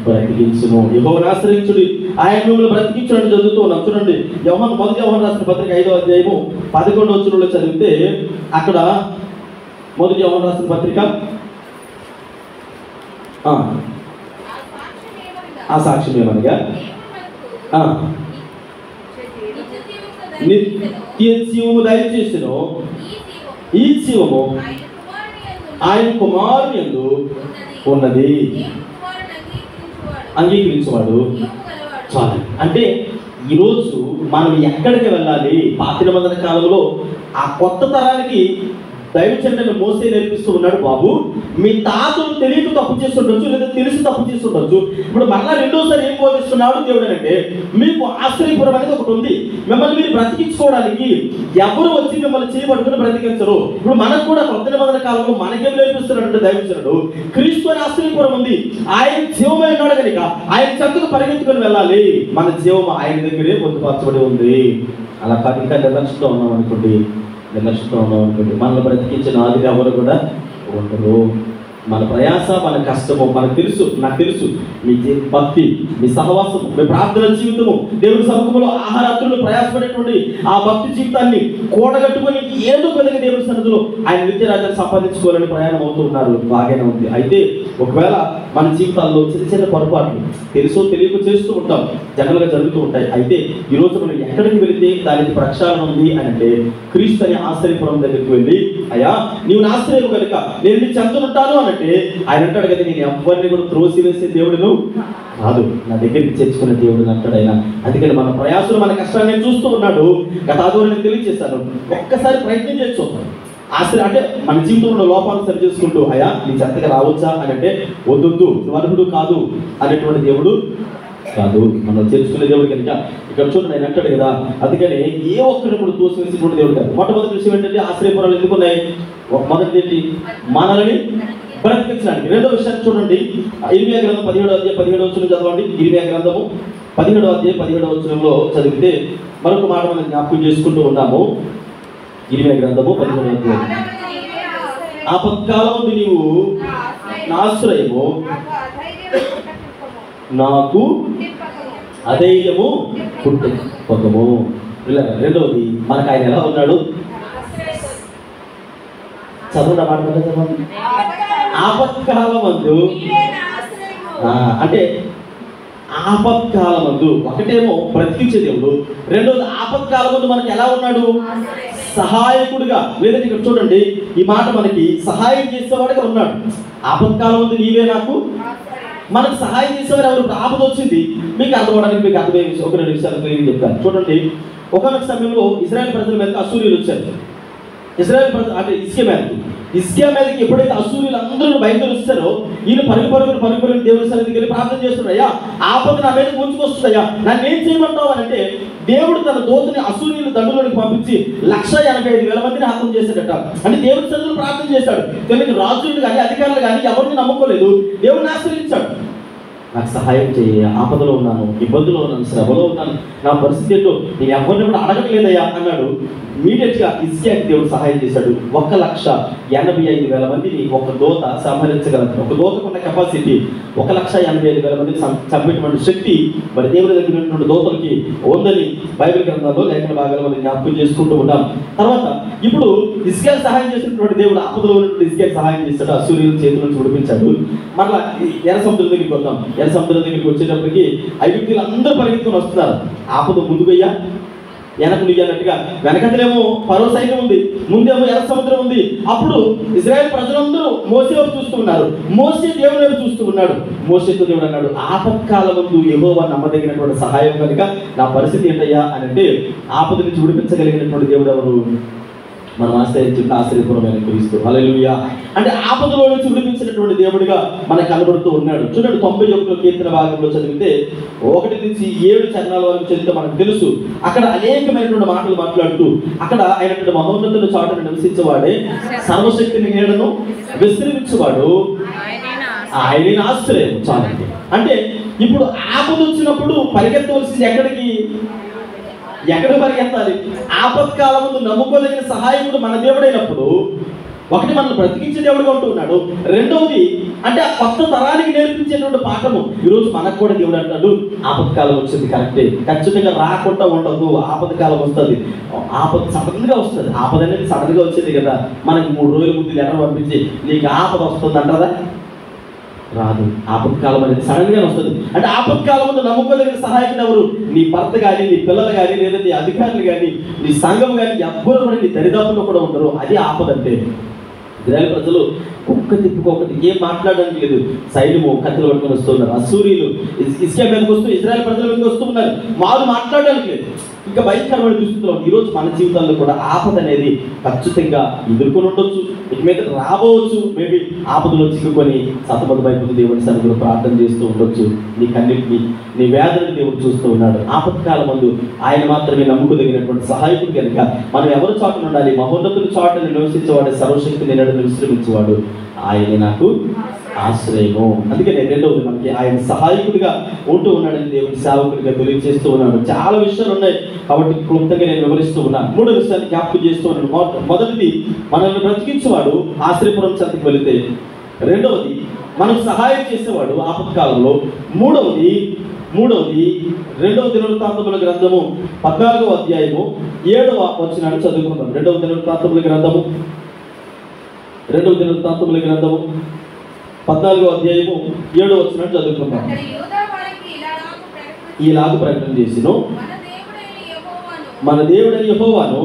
బ్రతికించును. యెహోవాను ఆశ్రయించుడి ఆయన మిమ్మల్ని బ్రతికించును అని చదువుతూ ఉన్నాం. చూడండి మొదటి యోహాను రాసిన పత్రిక 5వ అధ్యాయము 11వ వచనంలో చదివితే అక్కడ మొదటి యోహాను రాసిన పత్రిక ఆ సాక్ష్యం ఏమనగా నిత్య జీవము దయచేసెను. ఈ జీవము ఆయన కుమారుని యందు ఉన్నది, అంగీకరించేవాడు చాలు. అంటే ఈరోజు మనం ఎక్కడికి వెళ్ళాలి? పాత నిబంధన కాలంలో ఆ కొత్త తరానికి దైవచంద్రుని మోసే నేర్పిస్తూ ఉన్నాడు, బాబు మీ తాతలు తెలియక తప్పు చేస్తుండొచ్చు, లేదా తెలిసి తప్పు చేస్తుండొచ్చు. ఇప్పుడు మళ్ళా రెండోసారి ఏం బోధిస్తున్నాడు దేవుడు అంటే, మీకు ఆశ్చర్యపురం అనేది ఒకటి ఉంది. మిమ్మల్ని మీరు బ్రతికించుకోవడానికి ఎవరు వచ్చి మిమ్మల్ని చేయబడుకుని బ్రతికించరు. ఇప్పుడు మనకు కూడా కొత్త నిబంధన కాలంలో మనకేం నేర్పిస్తున్నాడు దైవచనుడు? క్రీస్తు అని ఆశ్చర్యపురం ఉంది. ఆయన జీవమై ఉన్నాడు కనుక ఆయన చెంతకు పరిగెత్తుకొని వెళ్ళాలి. మన జీవం ఆయన దగ్గరే పొందుపరచబడి ఉంది. అలా కాదు ఇంకా నిర్లక్ష్యంతో ఉన్నాం అనుకోండి, మనల్ని బ్రతికించిన ఆదిగా ఎవరు కూడా ఉండరు. మన ప్రయాస, మన కష్టము మనకు తెలుసు, నాకు తెలుసు. మీ భక్తి, మీ సహవాసము, మీ ప్రార్థన జీవితము, దేవుడి సముఖంలో ఆహారాత్రులు ప్రయాసపడేటువంటి ఆ భక్తి జీవితాన్ని కూడగట్టుకొని ఏదో కొద్దిగా దేవుడి సన్నిధిలో ఆయన నిత్యరాజ్యాన్ని సంపాదించుకోవాలని ప్రయాణం అవుతూ ఉన్నారు. బాగానే ఉంది. అయితే ఒకవేళ మన జీవితాల్లో చిన్న చిన్న పొరపాట్లు తెలుసో తెలియక చేస్తూ ఉంటాం, జనరల్గా జరుగుతూ ఉంటాయి. అయితే ఈరోజు మనం ఎక్కడికి వెళితే దానికి ప్రక్షాళన ఉంది అని అంటే క్రీస్తు అనే ఆశ్రయపురం దగ్గరికి వెళ్ళి, అయ్యా నీవు నా ఆశ్రయం కనుక నేను నీ చెంతనుంటాను అనంటే ఆయన అంటాడు కదా, నేను ఎవరిని కూడా త్రోసివేసే దేవుడును కాదు, నా దగ్గరికి చేర్చుకునే దేవుడు అంటాడు ఆయన. అందుకని మన ప్రయాసం, మన కష్టాన్ని చూస్తూ ఉన్నాడు. గత ఆదివారం తెలియజేశాను, ఒక్కసారి ప్రయత్నం చేసి చూద్దాం. ఆశ్రయం అంటే మన జీవితంలో లోపాలను సరి చేసుకుంటూ, అయ్యా నీ చెంతగా రావచ్చా అని అంటే వద్దు, అర్హుడు కాదు అనేటువంటి దేవుడు కాదు, మనం చేర్చుకునే దేవుడు కనుక. ఇక్కడ చూడండి ఆయన అంటాడు కదా, అందుకని ఏ ఒక్కరిని కూడా తోసివేసేటువంటి దేవుడు కాదు. మొట్టమొదటి విషయం ఏంటంటే ఆశ్రయపురాలు ఎందుకు ఉన్నాయి? మొదటి ఏంటి? మనల్ని బ్రతికించడానికి. రెండో విషయాన్ని చూడండి, ఇర్మియా గ్రంథం 17వ అధ్యాయం 17వ వచనం చదవండి. ఇర్మియా గ్రంథము 17వ అధ్యాయం 17వ వచనంలో చదివితే మరొక మాట మనం జ్ఞాపకం చేసుకుంటూ ఉన్నాము. ఇర్మియా గ్రంథము 17వ అధ్యాయం, ఆపత్కాలమందు నీవు నా ఆశ్రయము, నాకు అధైర్యము పుట్టుకొకము. రెండవది, మనకు ఆయన ఎలా ఉన్నాడు? చదువున మాట చదవండి. ఆపత్కాలమందు అంటే ఆపత్కాలమందు ఒకటేమో బ్రతికించే దేవుడు, రెండోది ఆపత్కాలమందు మనకి ఎలా ఉన్నాడు? సహాయకుడిగా. లేదంటే ఇక్కడ చూడండి, ఈ మాట మనకి సహాయం చేసేవాడిగా ఉన్నాడు. ఆపత్కాలమందు నీవే నాకు, మనకు సహాయం చేసేవారు ఎవరు? ఆపద వచ్చింది. మీకు అర్థమవడానికి మీకు అర్థమయ్యే ఒక 2 విషయాలు చెప్తాను. చూడండి, ఒకనొక సమయంలో ఇశ్రాయేల్ ప్రజల మీద అసూరీలు వచ్చారు. ఇశ్రాయేల్ ప్రజలు అంటే ఇస్కియా మీదకి ఎప్పుడైతే అసూరీలు అందరూ బయలుదేరుస్తారో, ఈయన పరుగుపరుగుని దేవుడి సన్నిధికి వెళ్ళి ప్రార్థన చేస్తున్నాయ్యా, ఆపద నా మీద ముంచుకొస్తుందయ్యా, నన్ను ఏం చేయమంటావు అని అంటే దేవుడు తన దూతని అసూరీలు దండులోనికి పంపించి 185,000 మందిని హతం చేశాడట. అంటే దేవుడి సన్నిధిలో ప్రార్థన చేశాడు. తెలుగు రాజులు కానీ అధికారులు కానీ ఎవరిని నమ్ముకోలేదు, దేవుడిని ఆశ్రయించాడు. నాకు సహాయం చేయ, ఆపదలో ఉన్నాను, ఇబ్బందులో ఉన్నాను, శ్రమలో ఉన్నాను, నా పరిస్థితి ఏంటో నేను ఎవరిని కూడా అడగట్లేదయ్యా అన్నాడు. ఇమీడియట్గా ఇస్కియాకి దేవుడు సహాయం చేశాడు. 185,000 మందిని ఒక దూత సంహరించగలదు. ఒక దూతకున్న కెపాసిటీ 185,000 మందిని చంపేటువంటి శక్తి మరి దేవుడి దగ్గర ఉన్నటువంటి దూతలకి ఉందని బైబిల్ గ్రంథాల్లో లేఖన భాగాలు మనం జ్ఞాపకం చేసుకుంటూ ఉన్నాం. తర్వాత ఇప్పుడు ఇస్కియాకి సహాయం చేసినటువంటి దేవుడు ఆపదలో ఉన్నటువంటి ఇస్కియాకి సహాయం చేశాడు, అసూరీయుల చేతుల నుంచి విడిపించాడు. మరలా ఎర్ర సముద్రం దగ్గరికి వద్దాం. ఎర్ర సముద్రం దగ్గరికి వచ్చేటప్పటికి ఐగుప్తీయులు అందరూ పరిగెత్తుకొని వస్తున్నారు. ఆపద ముందుకయ్యా వెనక నుయ్యి అన్నట్టుగా, వెనకదేమో ఫరో సైన్యం ఉంది, ముందేమో ఎర్ర సముద్రం ఉంది. అప్పుడు ఇశ్రాయేల్ ప్రజలందరూ మోషే వైపు చూస్తూ ఉన్నారు, మోషే దేవుని వైపు చూస్తూ ఉన్నాడు. మోషేతో దేవుడు అన్నాడు, ఆపత్కాలమందు యెహోవా నమ్మదగినటువంటి సహాయం కనుక నా పరిస్థితి ఏంటయ్యా అని అంటే, ఆపద నుంచి విడిపించగలిగినటువంటి దేవుడు ఎవరు? మనం ఆశ్రయపురమైన క్రీస్తు. హల్లెలూయా. అంటే ఆపదలో నుంచి విడిపించినటువంటి దేవుడిగా మనకు కనబడుతూ ఉన్నాడు. చూడండి, 91 కీర్తన భాగంలో చదివితే 1 నుంచి 7 చరణాల వరకు చదివితే మనకు తెలుసు. అక్కడ అనేకమైనటువంటి మాటలు మాట్లాడుతూ అక్కడ ఆయన మహోన్నతుల చాటును నివసించేవాడే, సర్వశక్తిని నీడను విశ్రమించేవాడు, ఆయన ఆశ్రయం. చాలండి. అంటే ఇప్పుడు ఆపద వచ్చినప్పుడు పరిగెత్తవలసింది ఎక్కడికి పరిగెత్తాలి? ఆపత్కాలముందు నమ్ముకోదగిన సహాయకుడు మన దేవుడైనప్పుడు ఒకటి మనల్ని బ్రతికించే దేవుడుగా ఉంటూ ఉన్నాడు. రెండవది అంటే ఆ కొత్త తరానికి నేర్పించేటువంటి పాఠము ఈరోజు మనకు కూడా దేవుడు అంటాడు, ఆపత్కాలం వచ్చింది కరెక్టే, ఖచ్చితంగా రాకుండా ఉండదు. ఆపత్కాలం వస్తుంది, ఆపద సడన్ గా వస్తుంది. ఆపద అనేది సడన్ గా వచ్చేది కదా. మనకి 3 రోజుల ముందు లెటర్ పంపించి నీకు ఆపద వస్తుంది అంటారా? రాదు. ఆపత్కాలం అనేది సడన్ గా వస్తుంది. అంటే ఆపత్కాలం నమ్ముకోదగిన సహాయకుడు ఎవరు? నీ భర్త కానీ, నీ పిల్లలు కానీ, లేదా నీ అధికారులు కానీ, నీ సంఘం కానీ, ఎవ్వరు కూడా నీ దరిదాపుల్లో కూడా ఉండరు. అది ఆపద అంటే. ఇశ్రాయేలు ప్రజలు ఒక్క తిప్పుకోకటి ఏం మాట్లాడడానికి లేదు. సైన్యము కత్తులు పట్టుకొని వస్తున్నారు. అసూరీయులు ఇస్కియా మీదకి వస్తూ ఇశ్రాయేలు ప్రజల మీదకి వస్తూ ఉన్నారు. వారు మాట్లాడడానికి లేదు. ఇంకా భయంకరమైన చూస్తున్నాం. ఈరోజు మన జీవితాల్లో కూడా ఆపద అనేది ఖచ్చితంగా ఎదుర్కొని ఉండొచ్చు, ఇక మీద రాబోవచ్చు. మేబీ ఆపదలో చిక్కుకొని సతమతమైపోతూ దేవుని సన్నిధిలో ప్రార్థన చేస్తూ ఉండొచ్చు. నీ కన్నిటిని, నీ వేదనని దేవుడు చూస్తూ ఉన్నాడు. ఆపత్కాలం ముందు ఆయన మాత్రమే నమ్ముకోదగినటువంటి సహాయకుడు కనుక మనం ఎవరు చాటున ఉండాలి? మహోన్నతుని చాటును నివసించేవాడు, సర్వశక్తిని నీడను విశ్రమించేవాడు, ఆయనే నాకు ఆశ్రయము. అందుకనే రెండవది మనకి ఆయన సహాయకుడిగా ఉంటూ ఉన్నాడని దేవుని సేవకుడిగా తెలియజేస్తూ ఉన్నాడు. చాలా విషయాలు ఉన్నాయి కాబట్టి క్లుప్తంగా నేను వివరిస్తూ ఉన్నాను. 3 విషయాలు జ్ఞాపకం చేస్తూ ఉన్నాను. మొదటిది, మనల్ని బ్రతికించేవాడు ఆశ్రయపురం చెంతకు వెళితే రెండవది మనకు సహాయం చేసేవాడు ఆపత్కాలంలో. మూడవది 2వ దినవృత్తాంతముల గ్రంథము 14వ అధ్యాయము 7వ వచనాన్ని చదువుకుందాం. 2వ దినవృత్తాంతముల గ్రంథము 14వ అధ్యాయము 7వ వచనాన్ని చదువుకుందాం. ఈలాగు ప్రకటన చేసిను, మన దేవుడైన యెహోవాను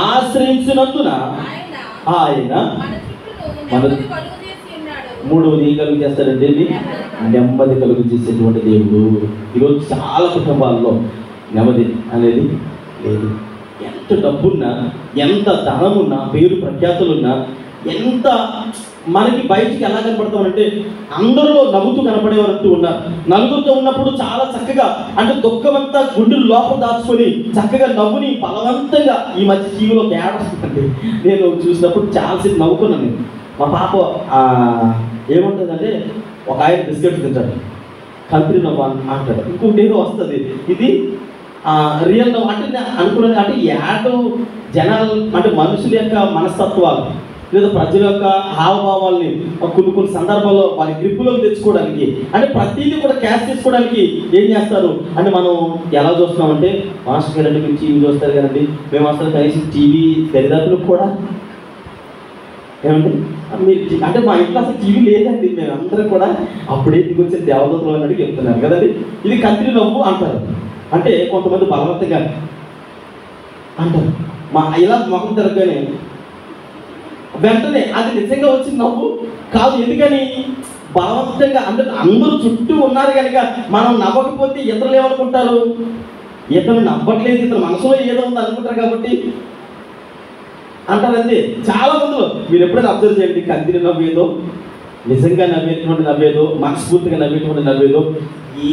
ఆశ్రయించినందున ఆయన మన మూడవది ఏం కలుగు చేస్తాడంటే నెమ్మది కలుగు చేసేటువంటి దేవుడు. ఈరోజు చాలా కుటుంబాల్లో నెమ్మది అనేది లేదు. ఎంత డబ్బున్నా, ఎంత ధనమున్నా, పేరు ప్రఖ్యాతులున్నా, ఎంత మనకి బయటికి ఎలా కనపడతామంటే అందరిలో నవ్వుతూ కనపడేవారంటూ ఉన్నారు. నలుగురితో ఉన్నప్పుడు చాలా చక్కగా, అంటే దుఃఖమంతా గుండెలు లోపల దాచుకొని చక్కగా నవ్వుని బలవంతంగా. ఈ మధ్య టీవీలో తేడాండి, నేను చూసినప్పుడు చాలాసేపు నవ్వుకున్నాను. నేను మా పాప ఏముంటుందంటే, ఒక ఆయన బిస్కెట్స్ తింటాడు, కంత్రి నవ్వు అంటాడు, ఇంకొకటి ఏదో వస్తుంది, ఇది రియల్ నవ్వు అంటే అనుకున్నది. అంటే యాడ్ జనాలు, అంటే మనుషుల యొక్క మనస్తత్వాలు లేదా ప్రజల యొక్క హావభావాల్ని కొన్ని సందర్భాల్లో వారి గ్రిప్పులోకి తెచ్చుకోవడానికి, అంటే ప్రతిదీ కూడా క్యాష్ చేసుకోవడానికి ఏం చేస్తారు అంటే, మనం ఎలా చూస్తున్నామంటే, మాస్టర్ గారండి మీరు టీవీ చూస్తారు కదండి, మేము అసలు కనీసం టీవీ దరిదాపులకు కూడా ఏమండి మీరు అంటే మా ఇంట్లో అసలు టీవీ లేదండి, మేము అందరం కూడా అప్పుడే దిగొచ్చిన దేవదూతలు అన్నట్టు చెప్తున్నారు కదండి. ఇది కంత్రి నవ్వు అంటారు. అంటే కొంతమంది బలవంతంగా అంటారు, ఇలా మొహం తిరగగానే వెంటనే అది నిజంగా వచ్చిన నవ్వు కాదు. ఎందుకని బలవంతంగా, అంటే అందరూ చుట్టూ ఉన్నారు కనుక మనం నవ్వకపోతే ఇతరులు ఏమనుకుంటారు, ఇతను నవ్వట్లేదు, ఇతను మనసులో ఏదో ఉంది అనుకుంటారు కాబట్టి అంటారండి. చాలా మందిలో మీరు ఎప్పుడైనా అబ్జర్వ్ చేయండి, కందిరి నవ్వేదో, నిజంగా నవ్వేటువంటి నవ్వేదో, మనస్ఫూర్తిగా నవ్వేటువంటి నవ్వేదో,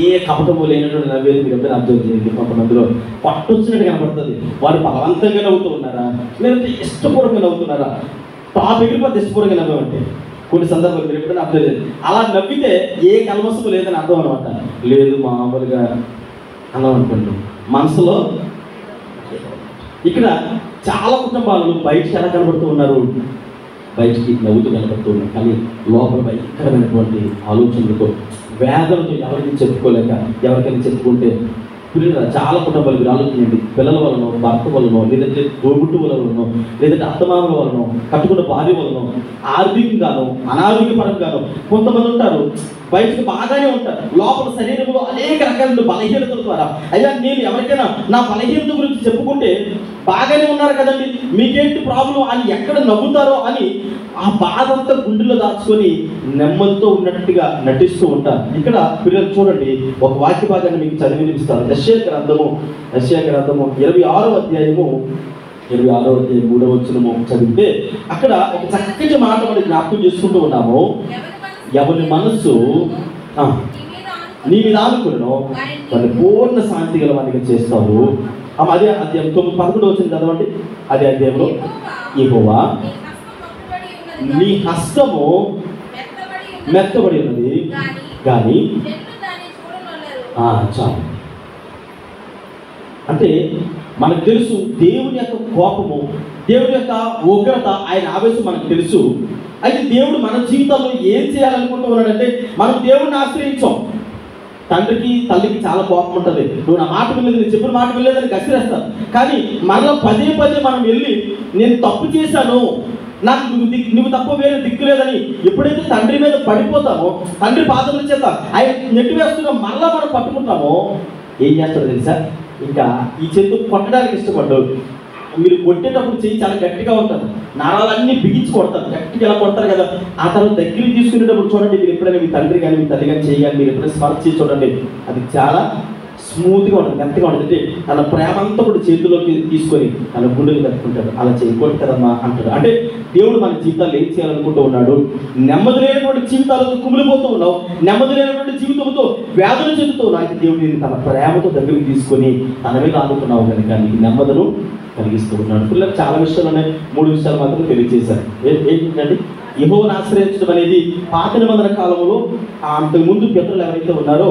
ఏ కపటము లేనటువంటి నవ్వేదో మీరు ఎప్పుడైనా అబ్జర్వ్ చేయండి. కొంతమందిలో పట్టొచ్చినట్టు కనపడుతుంది. వారు బలవంతంగా నవ్వుతూ ఉన్నారా, లేదంటే ఇష్టపూర్వకంగా నవ్వుతున్నారా? టాప్ ఎగిరిపోతే ఇష్టపూర్వకంగా నవ్వమంటే కొన్ని సందర్భాలు మీరు ఎప్పుడైనా అబ్జర్వ్ చేయండి. అలా నవ్వితే ఏ కల్మసము లేదని అర్థం అనమాట. లేదు మామూలుగా అన్నాం అనుకోండి, మనసులో. ఇక్కడ చాలా కుటుంబాలు బయటికి ఎలా కనబడుతూ ఉన్నారు, బయటికి నవ్వుతూ కనబడుతూ ఉన్నారు, కానీ లోపల భయంకరమైనటువంటి ఆలోచనలతో, వేదనతో ఎవరికి చెప్పుకోలేక, ఎవరికైనా చెప్పుకుంటే చాలా కుటుంబాలు మీరు ఆలోచించండి. పిల్లల వలనో, భర్త వలనో, లేదంటే తోబుట్టు వలనో, లేదంటే అత్తమామల వలనో, కట్టుకున్న భార్య వలనో, ఆర్థికంగానో అనారోగ్యపరంగానో కొంతమంది ఉంటారు. బయటకు బాగానే ఉంటారు, లోపల శరీరంలో అనేక రకాల బలహీనతల ద్వారా, అయ్యా నేను ఎవరికైనా నా బలహీనత గురించి చెప్పుకుంటే బాగానే ఉన్నారు కదండి, మీకేంటి ప్రాబ్లం అని ఎక్కడ నవ్వుతారో అని ఆ బాధ అంతా గుండెలో దాచుకొని నెమ్మదితో ఉన్నట్టుగా నటిస్తూ ఉంటారు. ఇక్కడ పిల్లలు చూడండి, ఒక వాక్య భాగాన్ని మీకు చదివి వినిపిస్తారు. యెషయా గ్రంథము 26వ అధ్యాయము 3వ వచనము చదివితే అక్కడ ఒక చక్కటి మాట మనం జ్ఞాపకం చేసుకుంటూ ఉన్నాము. ఎవరి మనస్సు నీ మీద ఆనుకును వారిని పూర్ణ శాంతి గల వాడిగా చేస్తావు. అదే అధ్యాయం 11వ వచనం చదవండి. అదే అధ్యాయంలో, యెహోవా నీ హస్తము మెత్తబడి ఉన్నది కానీ చాలు. అంటే మనకు తెలుసు దేవుని యొక్క కోపము, దేవుని యొక్క ఉగ్రత, ఆయన ఆవేశం మనకు తెలుసు. అయితే దేవుడు మన జీవితంలో ఏం చేయాలనుకుంటూ ఉన్నాడంటే, మనం దేవుడిని ఆశ్రయించాం. తండ్రికి తల్లికి చాలా కోపం ఉంటుంది, నువ్వు నా మాట వినలేదు, నేను చెప్పిన మాట వినలేదని కసిరేస్తాను. కానీ మనలో పదే మనం వెళ్ళి నేను తప్పు చేశాను, నాకు నువ్వు తప్ప వేరే దిక్కు లేదని ఎప్పుడైతే తండ్రి మీద పడిపోతామో, తండ్రి పాదముల చేత ఆయన నెట్టి వేస్తున్నా మళ్ళా మనం పట్టుకుంటామో ఏం చేస్తాడో తెలుసా, ఇంకా ఈ చేతితో కొట్టడానికి ఇష్టపడ్డాడు. మీరు కొట్టేటప్పుడు చెయ్యి చాలా గట్టిగా ఉంటుంది, నరాలన్నీ బిగించి కొడతారు, గట్టిగా ఎలా కొడతారు కదా. ఆ తర్వాత దగ్గరికి తీసుకునేటప్పుడు చూడండి, మీరు ఎప్పుడైనా మీ తండ్రి కానీ మీ తల్లి కానీ చేయాలి, మీరు ఎప్పుడైనా స్పర్శ చేసి చూడండి, అది చాలా స్మూత్గా ఉంటుంది, మెత్తగా ఉంటుంది. అంటే తన ప్రేమంతా కూడా చేతిలోకి తీసుకొని తన గుండెలు కట్టుకుంటాడు. అలా చేయకూడదు కదమ్మా అంటాడు. అంటే దేవుడు మన జీవితాలు ఏం చేయాలనుకుంటూ ఉన్నాడు. నెమ్మది లేనటువంటి జీవితాలతో కుమిలిపోతూ ఉన్నావు, నెమ్మది లేనటువంటి జీవితంతో వేదన చెందుతూ ఉన్నావు. అయితే దేవుడిని తన ప్రేమతో దగ్గరికి తీసుకొని తన మీద ఆదుకున్నావు కనుక నీకు నెమ్మదిను కలిగిస్తూ ఉన్నాడు. పిల్లలకు చాలా విషయాలు ఉన్నాయి, 3 విషయాలు మాత్రం తెలియజేశారు. ఏంటంటే, యెహోవాను ఆశ్రయించడం అనేది పాత నిబంధన కాలంలో అంతకుముందు పితరులు ఎవరైతే ఉన్నారో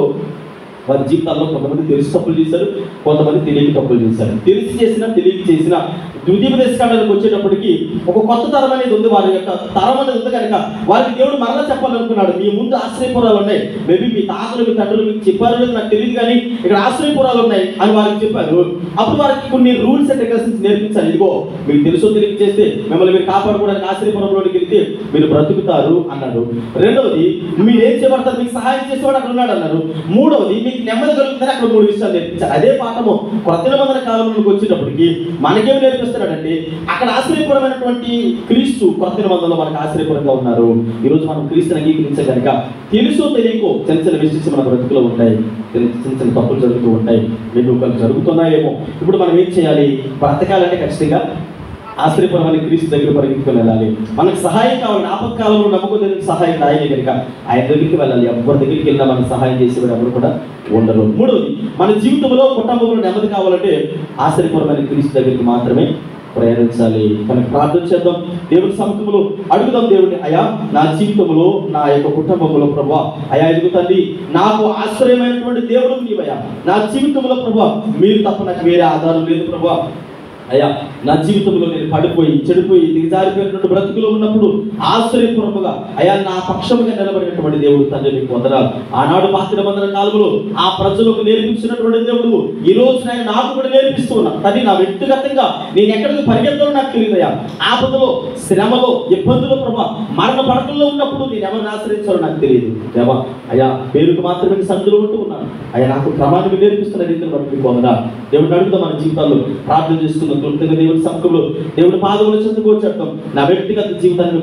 వారి జీవితాల్లో కొంతమంది తెలిసి తప్పులు చేశారు, కొంతమంది తెలియక తప్పులు చేశారు. తెలిసి చేసినా తెలియక చేసినా ద్వితీయోపదేశకాండానికి వచ్చేటప్పటికి ఒక కొత్త తరం అనేది ఉంది. వారి యొక్క తరం అనేది ఉంది కనుక వారికి దేవుడు మరలా చెప్పాలనుకున్నాడు. మీ ముందు ఆశ్రయపురాలు ఉన్నాయి, మేబీ మీ తాతలు మీ తండ్రులు మీకు చెప్పారు లేదు నాకు తెలియదు, కానీ ఇక్కడ ఆశ్రయపురాలు ఉన్నాయి అని వారికి చెప్పారు. అప్పుడు వారికి కొన్ని రూల్స్ అండ్ రెగ్యులేషన్స్ నేర్పించాలి. ఇదిగో మీకు తెలుసో తెలియక చేస్తే మిమ్మల్ని మీరు కాపాడుకోవడానికి ఆశ్రయపురంలోకి వెళ్తే మీరు బ్రతుకుతారు అన్నాడు. రెండవది, మీరు ఏం చేయబడతారు, మీకు సహాయం చేసేవాడు అక్కడ ఉన్నాడు అన్నారు. మూడవది, మీకు నెమ్మది కలుగుతుందని అక్కడ 3 విషయాలు నేర్పించారు. అదే పాఠము కొత్త నిబంధన కాలంలోకి వచ్చేటప్పటికి మనకేమి నేర్పిస్తున్నాడంటే, అక్కడ ఆశ్రయపురమైనటువంటి క్రీస్తు కొత్త నిబంధనలో మనకు ఆశ్రయపురంగా ఉన్నారు. ఈరోజు మనం క్రీస్తుని అంగీకరించే కనుక తెలుసో తెలియకో చిన్న చిన్న విషయాలు మన బ్రతుకులో ఉంటాయి, చిన్న చిన్న తప్పులు జరుగుతూ ఉంటాయి, మీకు జరుగుతున్నాయేమో. ఇప్పుడు మనం ఏం చేయాలి? బ్రతకాలంటే ఖచ్చితంగా ఆశ్రయపురమైన క్రీస్తు దగ్గర పరిగెత్తుకొని వెళ్ళాలి. మనకు సహాయం కావాలి. ఆపత్కాలంలో నమ్ముకోదగిన సహాయం ఆయనే కనుక ఆయన దగ్గరికి వెళ్ళాలి. ఎవరి దగ్గరికి వెళ్ళినా మనకు సహాయం చేసేవాడు ఎవరు కూడా ఉండరు. మూడవది, మన జీవితంలో కుటుంబంలో నెమ్మది కావాలంటే ఆశ్రయపురమైన క్రీస్తు దగ్గరికి మాత్రమే ప్రయాణించాలి. కనుక ప్రార్థన చేద్దాం, దేవుని సముఖంలో అడుగుదాం దేవుడిని, అయా నా జీవితంలో నా యొక్క కుటుంబంలో ప్రభువా, అయా ఎదుగు తండ్రి నాకు ఆశ్రయమైనటువంటి దేవుడు నీవయ్యా. నా జీవితంలో ప్రభువా మీరు తప్ప నాకు వేరే ఆధారం లేదు ప్రభువా. అయ్యా నా జీవితంలో నేను పడిపోయి చెడిపోయి దిగజారిపోయినటువంటి బ్రతుకులో ఉన్నప్పుడు ఆశ్చర్యపూర్వకంగా అయ్యా నా పక్షముగా నిలబడినటువంటి దేవుడు తండ్రి మీకు వందనాలు. ఆనాడు పాత నిబంధన కాలంలో ఆ ప్రజలకు నేర్పించినటువంటి దేవుడు ఈ రోజు నేను నాకు కూడా నేర్పిస్తూ ఉన్నా. కానీ నా వ్యక్తిగతంగా నేను ఎక్కడికి పరిగెత్తాలో నాకు తెలియదయ్యా. ఆపదలో, శ్రమలో, ఇబ్బందులు ప్రభా, మరణ పడకల్లో ఉన్నప్పుడు నేను ఎవరిని ఆశ్రయించాలో నాకు తెలియదు దేవా. అయ్యా పేరుకు మాత్రమే సందులో ఉంటూ ఉన్నాను. అయ్యా నాకు క్రమాన్ని నేర్పిస్తున్న రీతిని బట్టి మీకు వందనాలు. దేవుడిని అడుగుతాం మన జీవితాల్లో ప్రార్థన చేసుకున్న దేవుడి సముఖంలో దేవుడి పాదముల చెందుకు వచ్చేస్తాం. నా వ్యక్తిగత జీవితాన్ని